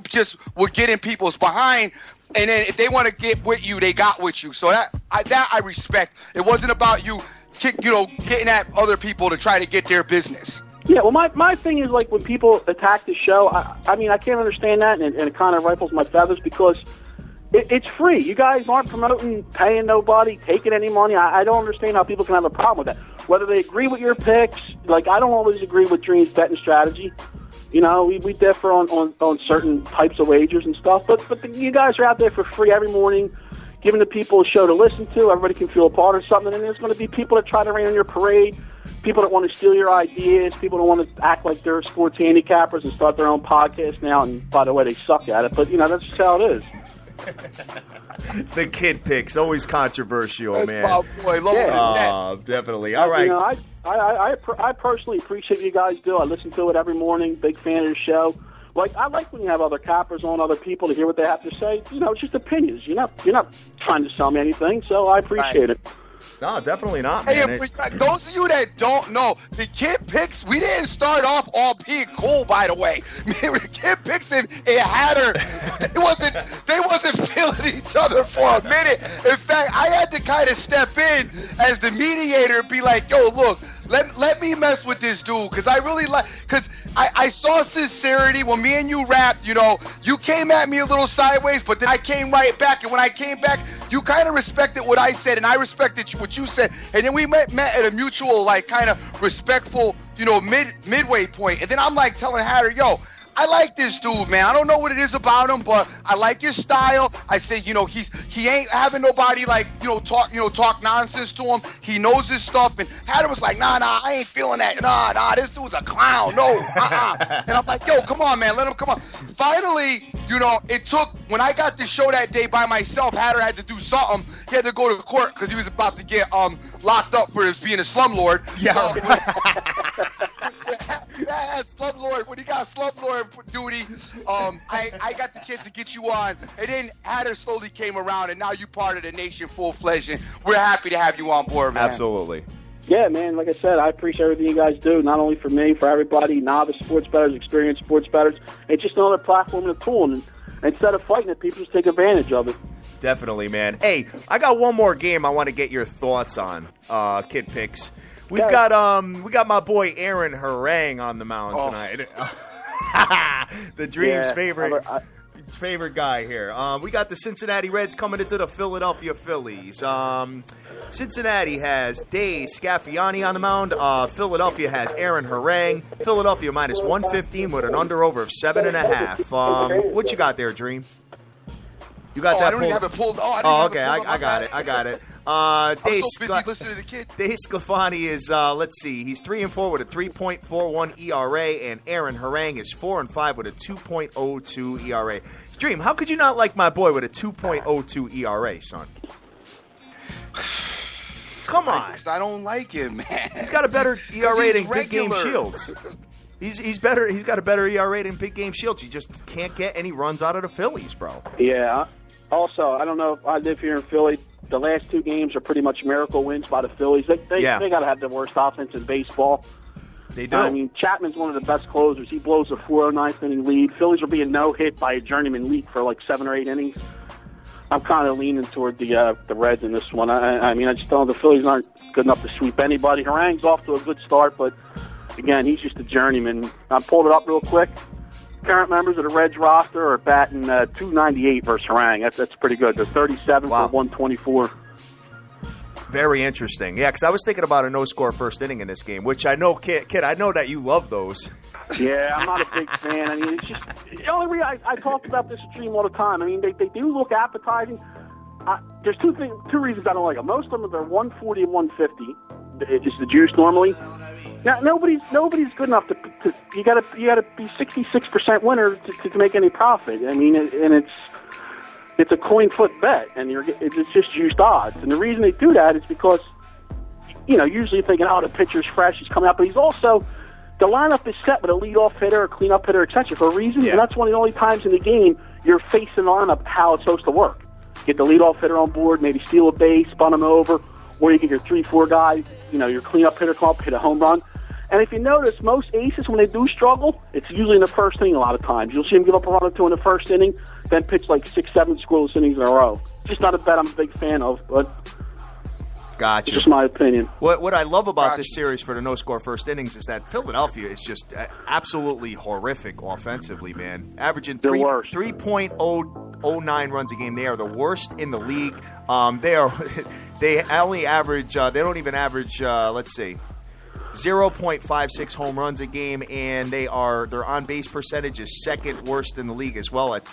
just would get in people's behind, and then if they want to get with you, they got with you. So that I respect. It wasn't about you, getting at other people to try to get their business. Yeah, well, my thing is, like, when people attack the show, I mean, I can't understand that, and it kind of rifles my feathers because it's free. You guys aren't promoting, paying nobody, taking any money. I don't understand how people can have a problem with that. Whether they agree with your picks, like, I don't always agree with Dream's betting strategy. We differ on certain types of wagers and stuff, but you guys are out there for free every morning, giving the people a show to listen to. Everybody can feel a part of something, and there's going to be people that try to rain on your parade, people that want to steal your ideas, people that want to act like they're sports handicappers and start their own podcast now, and by the way, they suck at it, but, that's just how it is. The kid picks, always controversial, That's man. my boy. Love it. Definitely. All right. I personally appreciate what you guys do. I listen to it every morning. Big fan of the show. Like, I like when you have other cappers on, other people to hear what they have to say. It's just opinions. You're not trying to sell me anything, so I appreciate it. No, definely not, man. Hey, those of you that don't know, the kid picks, we didn't start off all being cool, by the way. The kid picks and Hatter, they wasn't feeling each other for a minute. In fact, I had to kind of step in as the mediator and be like, yo, look, let me mess with this dude, because I really because I saw sincerity when me and you rapped. You came at me a little sideways, but then I came right back, and when I came back, you kind of respected what I said, and I respected what you said, and then we met at a mutual, like, kind of respectful, midway point, and then I'm like telling Hatter, yo, I like this dude, man. I don't know what it is about him, but I like his style. I say, he ain't having nobody like, talk nonsense to him. He knows his stuff. And Hatter was like, nah, I ain't feeling that. Nah, this dude's a clown. No, And I'm like, yo, come on, man. Let him come on. Finally, it took, when I got this show that day by myself, Hatter had to do something. He had to go to court because he was about to get locked up for being a slumlord. Yeah. Slumlord, when he got slumlord duty, I got the chance to get you on, and then Hatter slowly came around, and now you're part of the nation full-fledged, and we're happy to have you on board, man. Absolutely. Yeah, man, like I said, I appreciate everything you guys do, not only for me, for everybody, novice sports bettors, experienced sports bettors. It's just another platform and a tool, and instead of fighting it, people just take advantage of it. Definitely, man. Hey, I got one more game I want to get your thoughts on, Kid Picks. We got my boy Aaron Harang on the mound tonight. The Dream's favorite guy here. We got the Cincinnati Reds coming into the Philadelphia Phillies. Cincinnati has Dave Scaffiani on the mound. Philadelphia has Aaron Harang. Philadelphia minus 115 with an under-over of 7.5. What you got there, Dream? You got that? I don't even have it pulled. Okay, I got it. I'm so busy listening to the kid. Dave Scafani is, he's 3-4 with a 3.41 ERA, and Aaron Harang is 4-5 with a 2.02 ERA. Dream, how could you not like my boy with a 2.02 ERA, son? Come on. I don't like him, man. He's got a better ERA than Big Game Shields. He's better. He's got a better ERA than Big Game Shields. He just can't get any runs out of the Phillies, bro. Yeah. Also, I don't know if I live here in Philly. The last two games are pretty much miracle wins by the Phillies. They got to have the worst offense in baseball. They do. I mean, Chapman's one of the best closers. He blows a 409th inning lead. Phillies are being no-hit by a journeyman Leake for like 7 or 8 innings. I'm kind of leaning toward the Reds in this one. I mean, I just don't know. The Phillies aren't good enough to sweep anybody. Harang's off to a good start, but, again, he's just a journeyman. I pulled it up real quick. Current members of the Reds roster are batting .298 versus Harang. That's pretty good. They're 37 Wow. for 124. Very interesting. Yeah, because I was thinking about a no-score first inning in this game, which I know, Kid, I know that you love those. Yeah, I'm not a big fan. I mean, it's just the only reason I talk about this stream all the time. I mean, they do look appetizing. There's two reasons I don't like them. Most of them are 140 and 150. It's just the juice normally. Now nobody's good enough to you gotta be 66% winner to make any profit. I mean, and it's a coin flip bet, and it's just juiced odds. And the reason they do that is because usually you're thinking, oh, the pitcher's fresh, he's coming out, but he's also the lineup is set with a leadoff hitter, a cleanup hitter, etc. for a reason, Yeah. and that's one of the only times in the game you're facing the lineup how it's supposed to work. Get the leadoff hitter on board, maybe steal a base, spun him over, or you get your 3-4 guy, your cleanup hitter come up, hit a home run. And if you notice, most aces, when they do struggle, it's usually in the first inning a lot of times. You'll see them give up a run or two in the first inning, then pitch like 6-7 scoreless innings in a row. Just not a bet I'm a big fan of, but Gotcha. it's just my opinion. What I love about this series for the no-score first innings is that Philadelphia is just absolutely horrific offensively, man. Averaging The worst. 3.009 runs a game. They are the worst in the league. They only average. They don't even average. Let's see. 0.56 home runs a game, and their on base percentage is second worst in the league as well at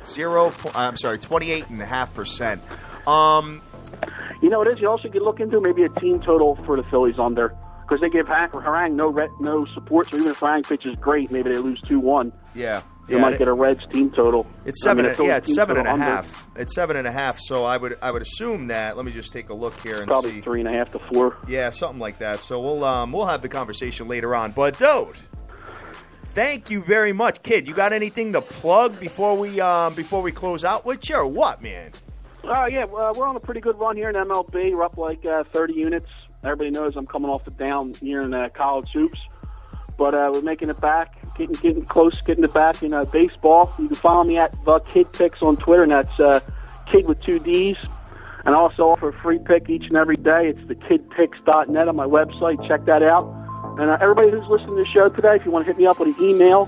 28.5%. You know what it is? You also could look into maybe a team total for the Phillies under, because they give Harang no support, so even if Harang pitches great, maybe they lose 2-1. Yeah. You might get a Reds team total. It's I mean, it's 7.5. under. It's 7.5. So I would assume that. Let me just take a look here and Probably see. 3.5 to 4. Yeah, something like that. So we'll have the conversation later on. But dude, thank you very much, Kid. You got anything to plug before we close out with you, or what, man? Yeah, we're on a pretty good run here in MLB. We're up like 30 units. Everybody knows I'm coming off the down here in college hoops. But we're making it back, getting close, getting it back in baseball. You can follow me at The Kid Picks on Twitter, and that's Kid with 2 Ds. And I also offer a free pick each and every day. It's thekidpicks.net on my website. Check that out. And everybody who's listening to the show today, if you want to hit me up with an email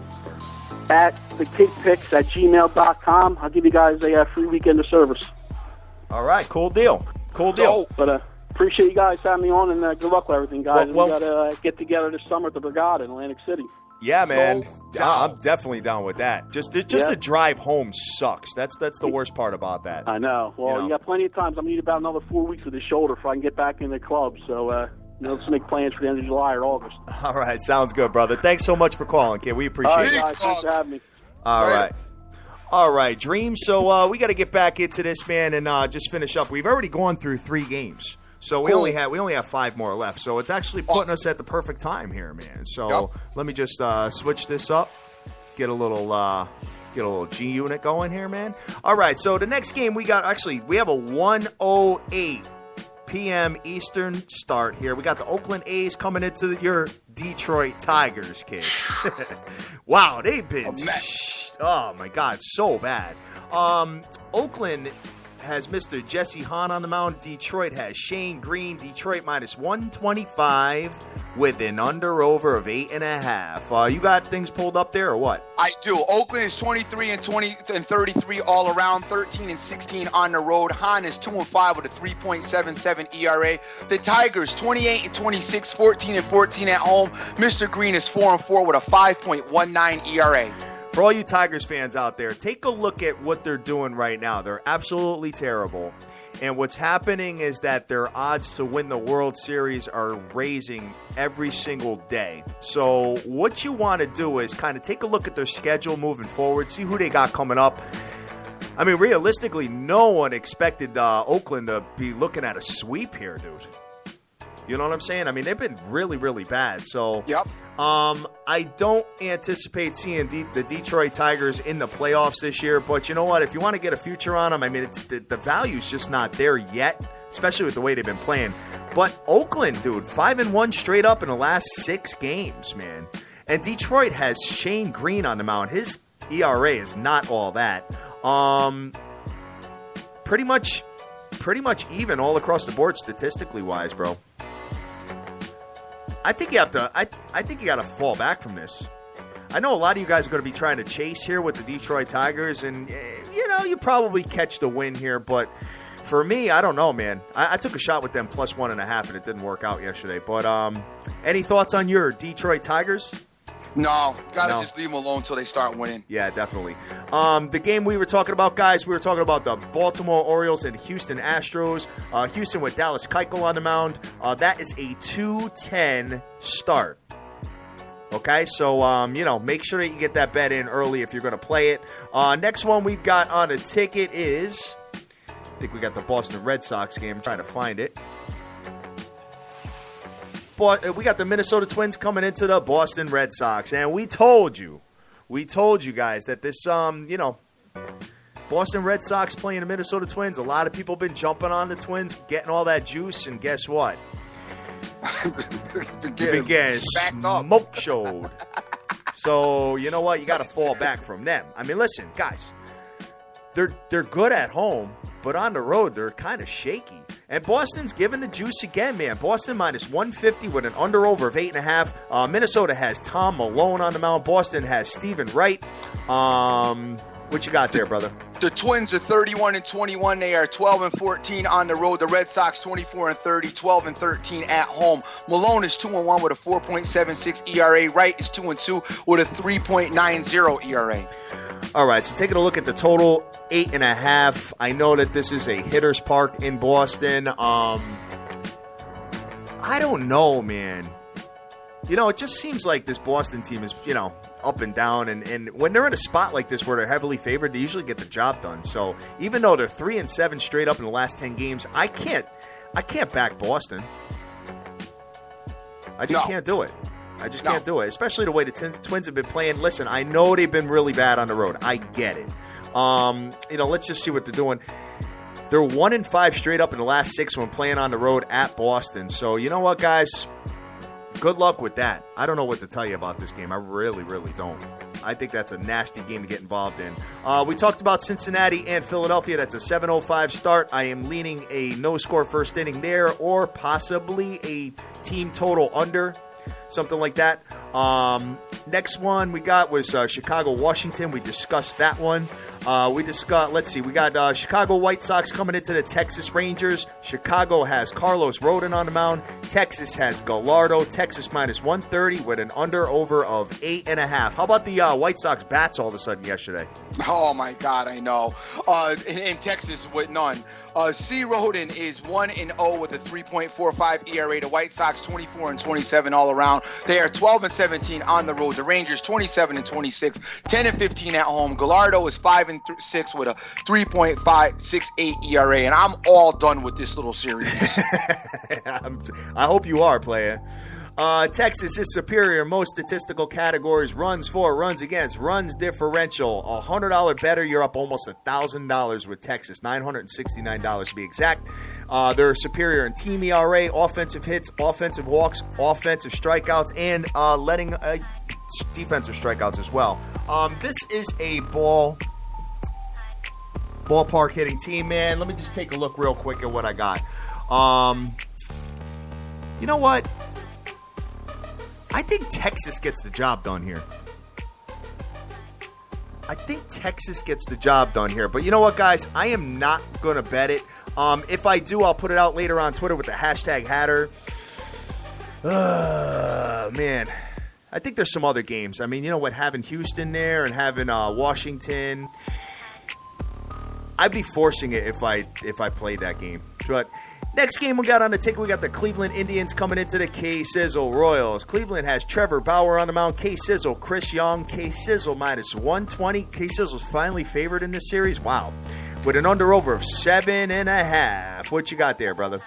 at thekidpicks@gmail.com, I'll give you guys a free weekend of service. All right, cool deal. Cool deal. But appreciate you guys having me on, and good luck with everything, guys. Well- We got to get together this summer at the Brigada in Atlantic City. Yeah, man. No doubt. I'm definitely down with that. Just Yeah. the drive home sucks. That's the worst part about that. I know. Well, you got plenty of times. I'm going to need about another 4 weeks with his shoulder before I can get back in the club. So, let's make plans for the end of July or August. All right, sounds good, brother. Thanks so much for calling, Kid. We appreciate All right, it. guys. Thanks for having me. All Later. right. All right, Dream. So we got to get back into this, man, and just finish up. We've already gone through 3 games. So we only have 5 more left. So it's actually putting us at the perfect time here, man. So let me just switch this up, get a little G unit going here, man. All right. So the next game we have a 1:08 p.m. Eastern start here. We got the Oakland A's coming into your Detroit Tigers, kid. Wow, they've been oh my God, so bad. Oakland has Mr. Jesse Hahn on the mound. Detroit has Shane Green. Detroit minus 125 with an under-over of 8.5. You got things pulled up there or what? I do. Oakland is 23 and 33 all around, 13 and 16 on the road. Hahn is 2-5 with a 3.77 ERA. The Tigers 28 and 26, 14 and 14 at home. Mr. Green is 4-4 with a 5.19 ERA. For all you Tigers fans out there, take a look at what they're doing right now. They're absolutely terrible. And what's happening is that their odds to win the World Series are raising every single day. So what you want to do is kind of take a look at their schedule moving forward, see who they got coming up. I mean, realistically, no one expected Oakland to be looking at a sweep here, dude. You know what I'm saying? I mean, they've been really, really bad. So, I don't anticipate seeing the Detroit Tigers in the playoffs this year. But you know what? If you want to get a future on them, I mean, the value's just not there yet. especially with the way they've been playing. But Oakland, dude, 5-1 straight up in the last 6 games, man. And Detroit has Shane Green on the mound. His ERA is not all that. Pretty much even all across the board statistically wise, bro. I think you have to. I think you got to fall back from this. I know a lot of you guys are going to be trying to chase here with the Detroit Tigers, and you probably catch the win here. But for me, I don't know, man. I took a shot with them plus 1.5, and it didn't work out yesterday. But any thoughts on your Detroit Tigers? No, gotta just leave them alone until they start winning. Yeah, definitely. The game we were talking about, guys, we were talking about the Baltimore Orioles and Houston Astros. Houston with Dallas Keuchel on the mound. That is a 2-10 start. Okay, so, make sure that you get that bet in early if you're going to play it. Next one we've got on a ticket is, I think we got the Boston Red Sox game. I'm trying to find it. But we got the Minnesota Twins coming into the Boston Red Sox. And we told you guys that this, Boston Red Sox playing the Minnesota Twins. A lot of people been jumping on the Twins, getting all that juice. And guess what? You've been getting smoke showed. So, you know what? You got to fall back from them. I mean, listen, guys. They're good at home, but on the road, they're kind of shaky. And Boston's giving the juice again, man. Boston minus 150 with an under-over of 8.5. Minnesota has Tom Malone on the mound. Boston has Stephen Wright. What you got there, brother? The Twins are 31-21. They are 12-14 on the road. The Red Sox 24-30, 12-13 at home. Malone is 2-1 with a 4.76 ERA. Wright is 2-2 with a 3.90 ERA. All right, so taking a look at the total, 8.5. I know that this is a hitter's park in Boston. I don't know, man. It just seems like this Boston team is, up and down. And when they're in a spot like this where they're heavily favored, they usually get the job done. So even though they're 3-7 straight up in the last 10 games, I can't back Boston. I just can't do it. I just can't do it, especially the way the Twins have been playing. Listen, I know they've been really bad on the road. I get it. Let's just see what they're doing. They're 1-5 straight up in the last 6 when playing on the road at Boston. So, you know what, guys? Good luck with that. I don't know what to tell you about this game. I really, really don't. I think that's a nasty game to get involved in. We talked about Cincinnati and Philadelphia. That's a 7:05 start. I am leaning a no-score first inning there, or possibly a team total under. Something like that. Next one we got was Chicago-Washington. We discussed that one. We got Chicago White Sox coming into the Texas Rangers. Chicago has Carlos Rodon on the mound. Texas has Gallardo. Texas minus 130 with an under-over of 8.5. How about the White Sox bats all of a sudden yesterday? Oh, my God, I know. In Texas with none. C. Rodon is 1-0 with a 3.45 ERA. The White Sox 24-27 all around. They are 12-17 on the road. The Rangers 27-26, 10-15 at home. Gallardo is 5-6 with a 3.568 ERA, and I'm all done with this little series. I hope you are, player. Texas is superior in most statistical categories. Runs for, runs against, runs differential. $100 better, you're up almost $1,000 with Texas. $969 to be exact. They're superior in team ERA, offensive hits, offensive walks, offensive strikeouts, and letting defensive strikeouts as well. This is a ballpark hitting team, man. Let me just take a look real quick at what I got. You know what? I think Texas gets the job done here. But you know what, guys? I am not going to bet it. If I do, I'll put it out later on Twitter with the hashtag Hatter. Man. I think there's some other games. I mean, you know what? Having Houston there and having Washington, I'd be forcing it if I played that game. But next game we got on the ticket, we got the Cleveland Indians coming into the K-Sizzle Royals. Cleveland has Trevor Bauer on the mound, K-Sizzle, Chris Young, K-Sizzle minus 120. K-Sizzle's finally favored in this series. Wow. With an under-over of 7.5. What you got there, brother?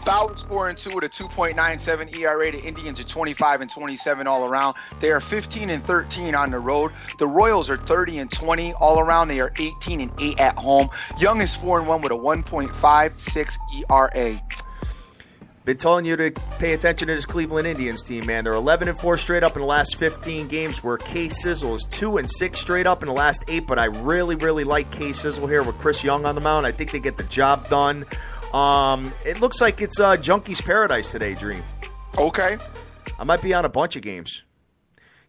Bowers 4-2 with a 2.97 ERA. The Indians are 25-27 all around. They are 15-13 on the road. The Royals are 30-20 all around. They are 18-8 at home. Young is 4-1 with a 1.56 ERA. Been telling you to pay attention to this Cleveland Indians team, man. They're 11-4 straight up in the last 15 games, where K-Sizzle is 2-6 straight up in the last 8. But I really, really like K-Sizzle here with Chris Young on the mound. I think they get the job done. It looks like it's Junkie's Paradise today, Dream. Okay. I might be on a bunch of games.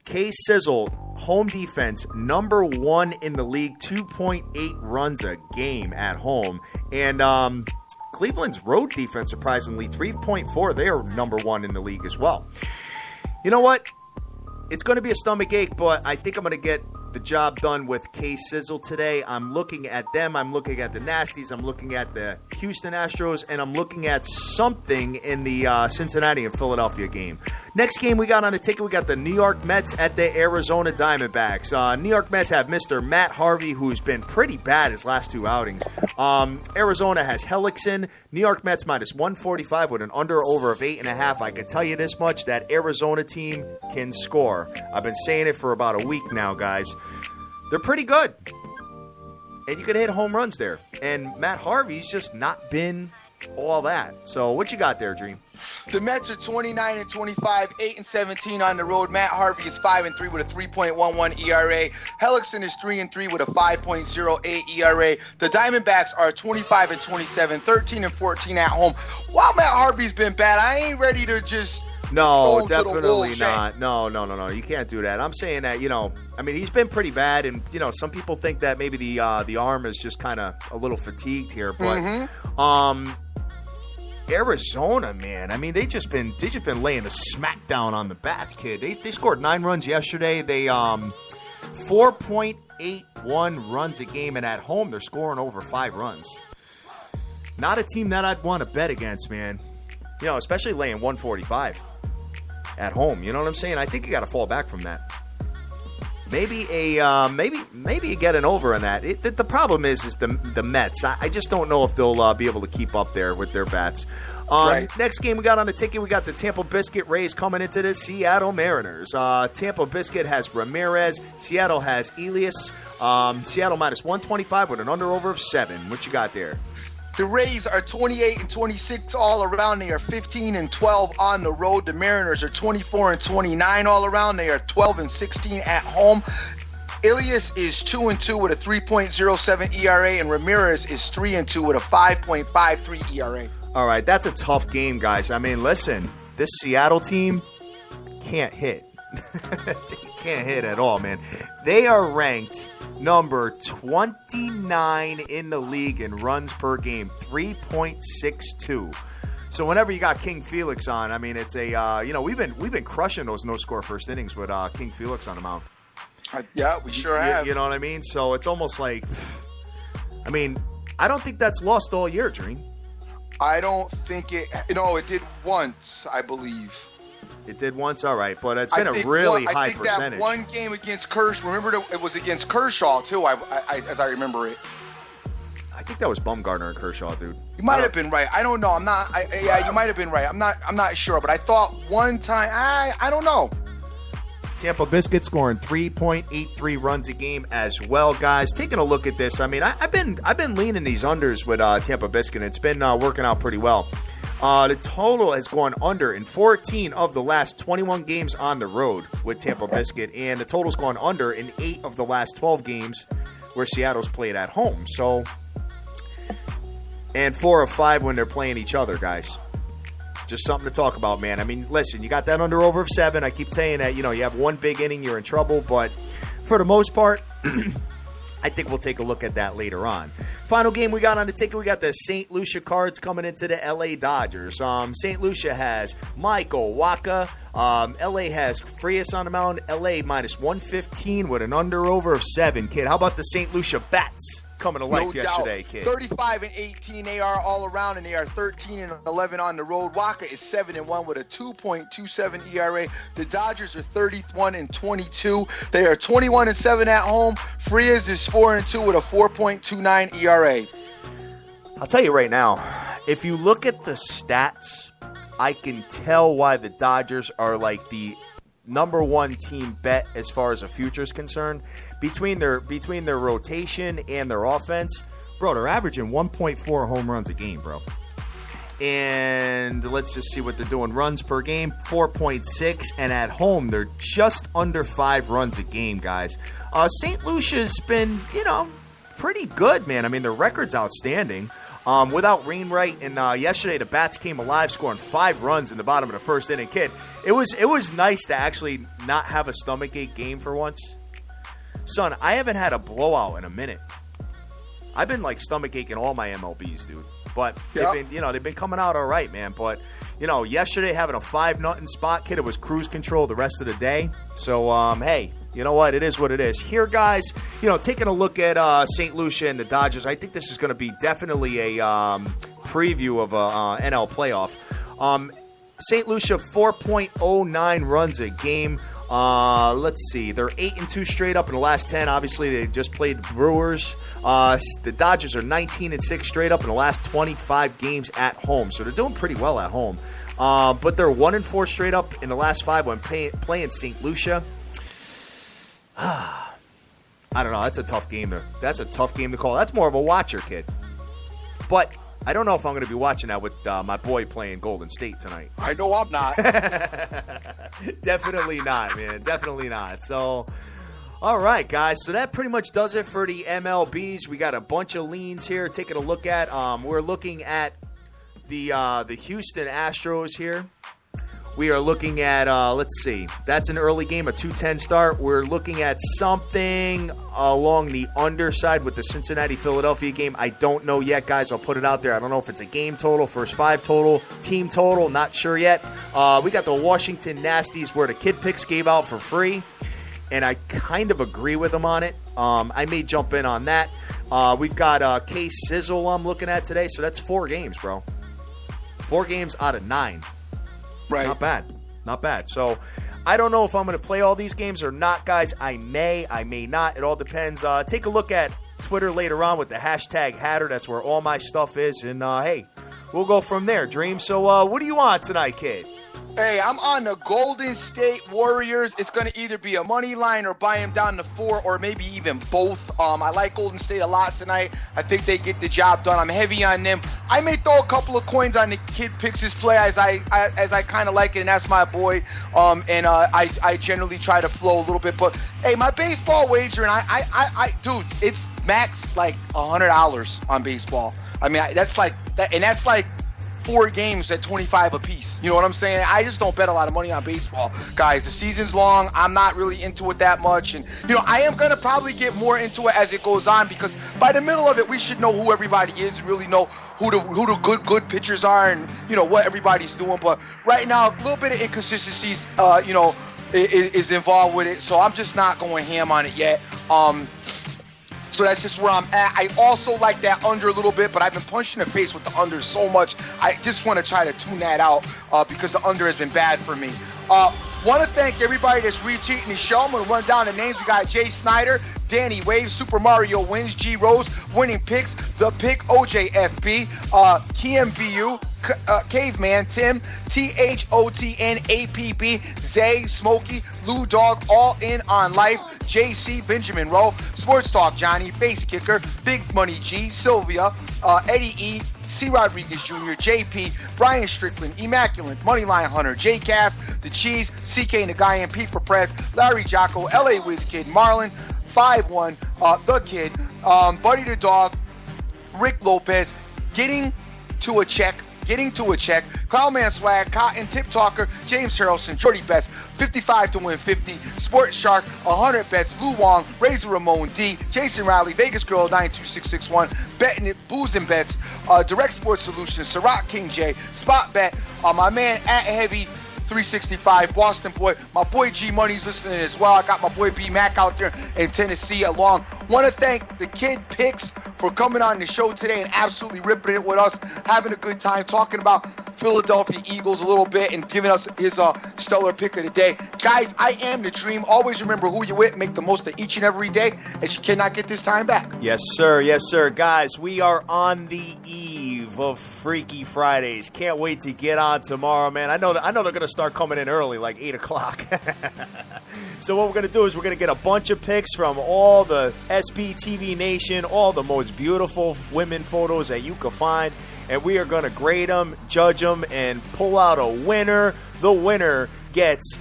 K-Sizzle, home defense, number 1 in the league, 2.8 runs a game at home. And Cleveland's road defense, surprisingly, 3.4. They are number 1 in the league as well. You know what? It's going to be a stomach ache, but I think I'm going to get the job done with K-Sizzle today. I'm looking at them. I'm looking at the Nasties. I'm looking at the Houston Astros, and I'm looking at something in the Cincinnati and Philadelphia game. Next game we got on the ticket, we got the New York Mets at the Arizona Diamondbacks. New York Mets have Mr. Matt Harvey, who's been pretty bad his last 2 outings. Arizona has Hellickson. New York Mets minus 145 with an under-over of 8.5. I can tell you this much, that Arizona team can score. I've been saying it for about a week now, guys. They're pretty good. And you can hit home runs there. And Matt Harvey's just not been all that. So what you got there, Dream? The Mets are 29-25, 8-17 on the road. Matt Harvey is 5-3 with a 3.11 ERA. Hellickson is 3-3 with a 5.08 ERA. The Diamondbacks are 25-27, 13-14 at home. While Matt Harvey's been bad, I ain't ready to just No, definitely not. No. You can't do that. I'm saying that, I mean, he's been pretty bad, and some people think that maybe the arm is just kind of a little fatigued here, but Arizona, man, I mean, they just been laying a smackdown on the bats, kid. They scored 9 runs yesterday. They 4.81 runs a game, and at home they're scoring over 5 runs. Not a team that I'd want to bet against, man. Especially laying 145 at home. You know what I'm saying? I think you got to fall back from that. Maybe maybe you get an over on that. The problem is the Mets. I just don't know if they'll be able to keep up there with their bats. Right. Next game we got on the ticket, we got the Tampa Biscuit Rays coming into the Seattle Mariners. Tampa Biscuit has Ramirez. Seattle has Elias. Seattle minus 125 with an under-over of 7. What you got there? The Rays are 28-26 all around. They are 15-12 on the road. The Mariners are 24-29 all around. They are 12-16 at home. Ilias is 2-2 with a 3.07 ERA, and Ramirez is 3-2 with a 5.53 ERA. All right, that's a tough game, guys. I mean, listen, this Seattle team can't hit. They can't hit at all, man. They are ranked number 29 in the league in runs per game, 3.62. So whenever you got King Felix on, I mean, it's a we've been crushing those no-score first innings with King Felix on the mound. Yeah, we sure have. You know what I mean? So it's almost like, I mean, I don't think that's lost all year, Dream. I don't think it. It did once, I believe. It did once, all right, but it's been a really high percentage. I think that one game against Kershaw. Remember, it was against Kershaw too. As I remember it. I think that was Bumgarner and Kershaw, dude. You might have been right. I don't know. I'm not. You might have been right. I'm not sure, but I thought one time. I don't know. Tampa Biscuit scoring 3.83 runs a game as well, guys. Taking a look at this, I mean, I've been leaning these unders with Tampa Biscuit. It's been working out pretty well. The total has gone under in 14 of the last 21 games on the road with Tampa Biscuit, and the total's gone under in 8 of the last 12 games where Seattle's played at home. So, and 4 of 5 when they're playing each other, guys. Just something to talk about, man. I mean, listen, you got that under over of 7. I keep saying that, you have one big inning, you're in trouble. But for the most part, I think we'll take a look at that later on. Final game we got on the ticket, we got the St. Lucia Cards coming into the L.A. Dodgers. St. Lucia has Michael Waka. L.A. has Frias on the mound. L.A. minus 115 with an under-over of 7, kid. How about the St. Lucia Bats? Coming to life yesterday, kid. 35-18 they are all around, and they are 13-11 on the road. Waka is 7-1 with a 2.27 ERA. The Dodgers are 31-22. They are 21-7 at home. Frias is 4-2 with a 4.29 ERA. I'll tell you right now, if you look at the stats, I can tell why the Dodgers are like the number one team bet as far as the future is concerned. Between their rotation and their offense, bro, they're averaging 1.4 home runs a game, bro. And let's just see what they're doing. Runs per game, 4.6. And at home, they're just under 5 runs a game, guys. St. Lucia's been, pretty good, man. I mean, their record's outstanding. Without Wainwright, and yesterday the Bats came alive, scoring 5 runs in the bottom of the first inning. Kid, it was nice to actually not have a stomachache game for once. Son, I haven't had a blowout in a minute. I've been like stomach aching all my MLBs, dude. But they've been coming out all right, man. But yesterday having a 5-0 spot, kid, it was cruise control the rest of the day. So hey, you know what? It is what it is. Here, guys, taking a look at St. Lucia and the Dodgers, I think this is going to be definitely a preview of a NL playoff. St. Lucia 4.09 runs a game. Let's see. They're 8-2 straight up in the last 10. Obviously, they just played the Brewers. The Dodgers are 19-6 straight up in the last 25 games at home. So they're doing pretty well at home. But they're 1-4 straight up in the last 5 when playing St. Lucia. I don't know. That's a tough game to call. That's more of a watcher, kid. But I don't know if I'm going to be watching that with my boy playing Golden State tonight. I know I'm not. Definitely not, man. Definitely not. So, all right, guys. So that pretty much does it for the MLBs. We got a bunch of leans here. Taking a look at. We're looking at the Houston Astros here. We are looking at, let's see, that's an early game, a 2:10 start. We're looking at something along the underside with the Cincinnati-Philadelphia game. I don't know yet, guys. I'll put it out there. I don't know if it's a game total, first 5 total, team total, not sure yet. We got the Washington Nasties where the kid picks gave out for free, and I kind of agree with them on it. I may jump in on that. We've got K-Sizzle I'm looking at today, so that's 4 games, bro. 4 games out of 9. Right. Not bad. So I don't know if I'm going to play all these games or not, guys. I may not. It all depends. Take a look at Twitter later on with the hashtag Hatter. That's where all my stuff is. And, hey, we'll go from there, Dream. So what do you want tonight, kid? Hey, I'm on the Golden State Warriors. It's going to either be a money line or buy them down to 4 or maybe even both. I like Golden State a lot tonight. I think they get the job done. I'm heavy on them. I may throw a couple of coins on the kid picks his play as I kind of like it, and that's my boy. I generally try to flow a little bit. But, hey, my baseball wager, and dude, it's max like $100 on baseball. I mean, that's like 4 games at 25 apiece. You know what I'm saying? I just don't bet a lot of money on baseball, guys. The season's long. I'm not really into it that much. And, I am going to probably get more into it as it goes on because by the middle of it, we should know who everybody is and really know who the good pitchers are and, what everybody's doing. But right now, a little bit of inconsistencies, is involved with it. So I'm just not going ham on it yet. So that's just where I'm at. I also like that under a little bit, but I've been punched in the face with the under so much. I just want to try to tune that out because the under has been bad for me. Want to thank everybody that's retweeting the show. I'm going to run down the names. We got Jay Snyder, Danny Wave, Super Mario Wins, G Rose, Winning Picks, The Pick, OJFB, KMBU, Caveman, Tim, THOTNAPB, Zay, Smokey, Lou Dog, All In on Life, JC, Benjamin Rowe, Sports Talk Johnny, Face Kicker, Big Money G, Sylvia, Eddie E, C. Rodriguez Jr., JP, Brian Strickland, Immaculate, Moneyline Hunter, J Cast, The Cheese, CK Nagayan, P for Press, Larry Jocko, LA Wiz Kid, Marlon, 5-1, The Kid, Buddy the Dog, Rick Lopez, Getting to a Check, Clownman Swag, Cotton, Tip Talker, James Harrelson, Jordy Best, 55 to win 50, Sports Shark, 100 bets, Lou Wong, Razor Ramon D, Jason Riley, Vegas Girl 92661, Betting It, Booze and Bets, Direct Sports Solutions, Ciroc King J, Spot Bet, my man at Heavy 365, Boston Boy, my boy G Money's listening as well. I got my boy B Mac out there in Tennessee along. Want to thank the Kid Picks for coming on the show today and absolutely ripping it with us, having a good time talking about Philadelphia Eagles a little bit and giving us his stellar pick of the day. Guys, I am the Dream. Always remember who you're with. Make the most of each and every day, as you cannot get this time back. Yes, sir. Yes, sir. Guys, we are on the eve 5 of Freaky Fridays. Can't wait to get on tomorrow, man. I know they're going to start coming in early, like 8 o'clock. So what we're going to do is we're going to get a bunch of pics from all the SBTV Nation, all the most beautiful women photos that you can find, and we are going to grade them, judge them, and pull out a winner. The winner gets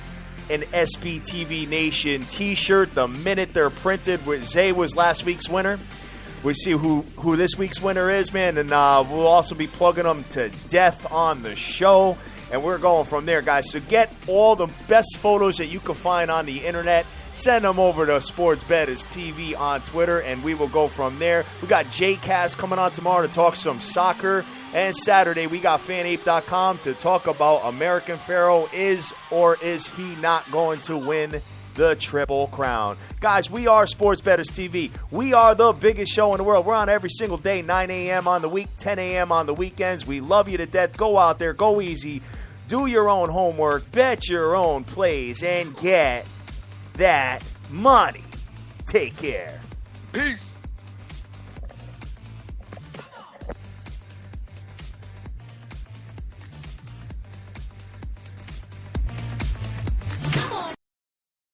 an SBTV Nation t-shirt the minute they're printed. Zay was last week's winner. We see who this week's winner is, man, and we'll also be plugging them to death on the show, and we're going from there, guys. So get all the best photos that you can find on the internet. Send them over to Sports Betters TV on Twitter, and we will go from there. We got J-Cast coming on tomorrow to talk some soccer. And Saturday, we got fanape.com to talk about American Pharaoh. Is or is he not going to win the Triple Crown? Guys, we are Sports Betters TV. We are the biggest show in the world. We're on every single day, 9 a.m. on the week, 10 a.m. on the weekends. We love you to death. Go out there. Go easy. Do your own homework. Bet your own plays. And get that money. Take care. Peace.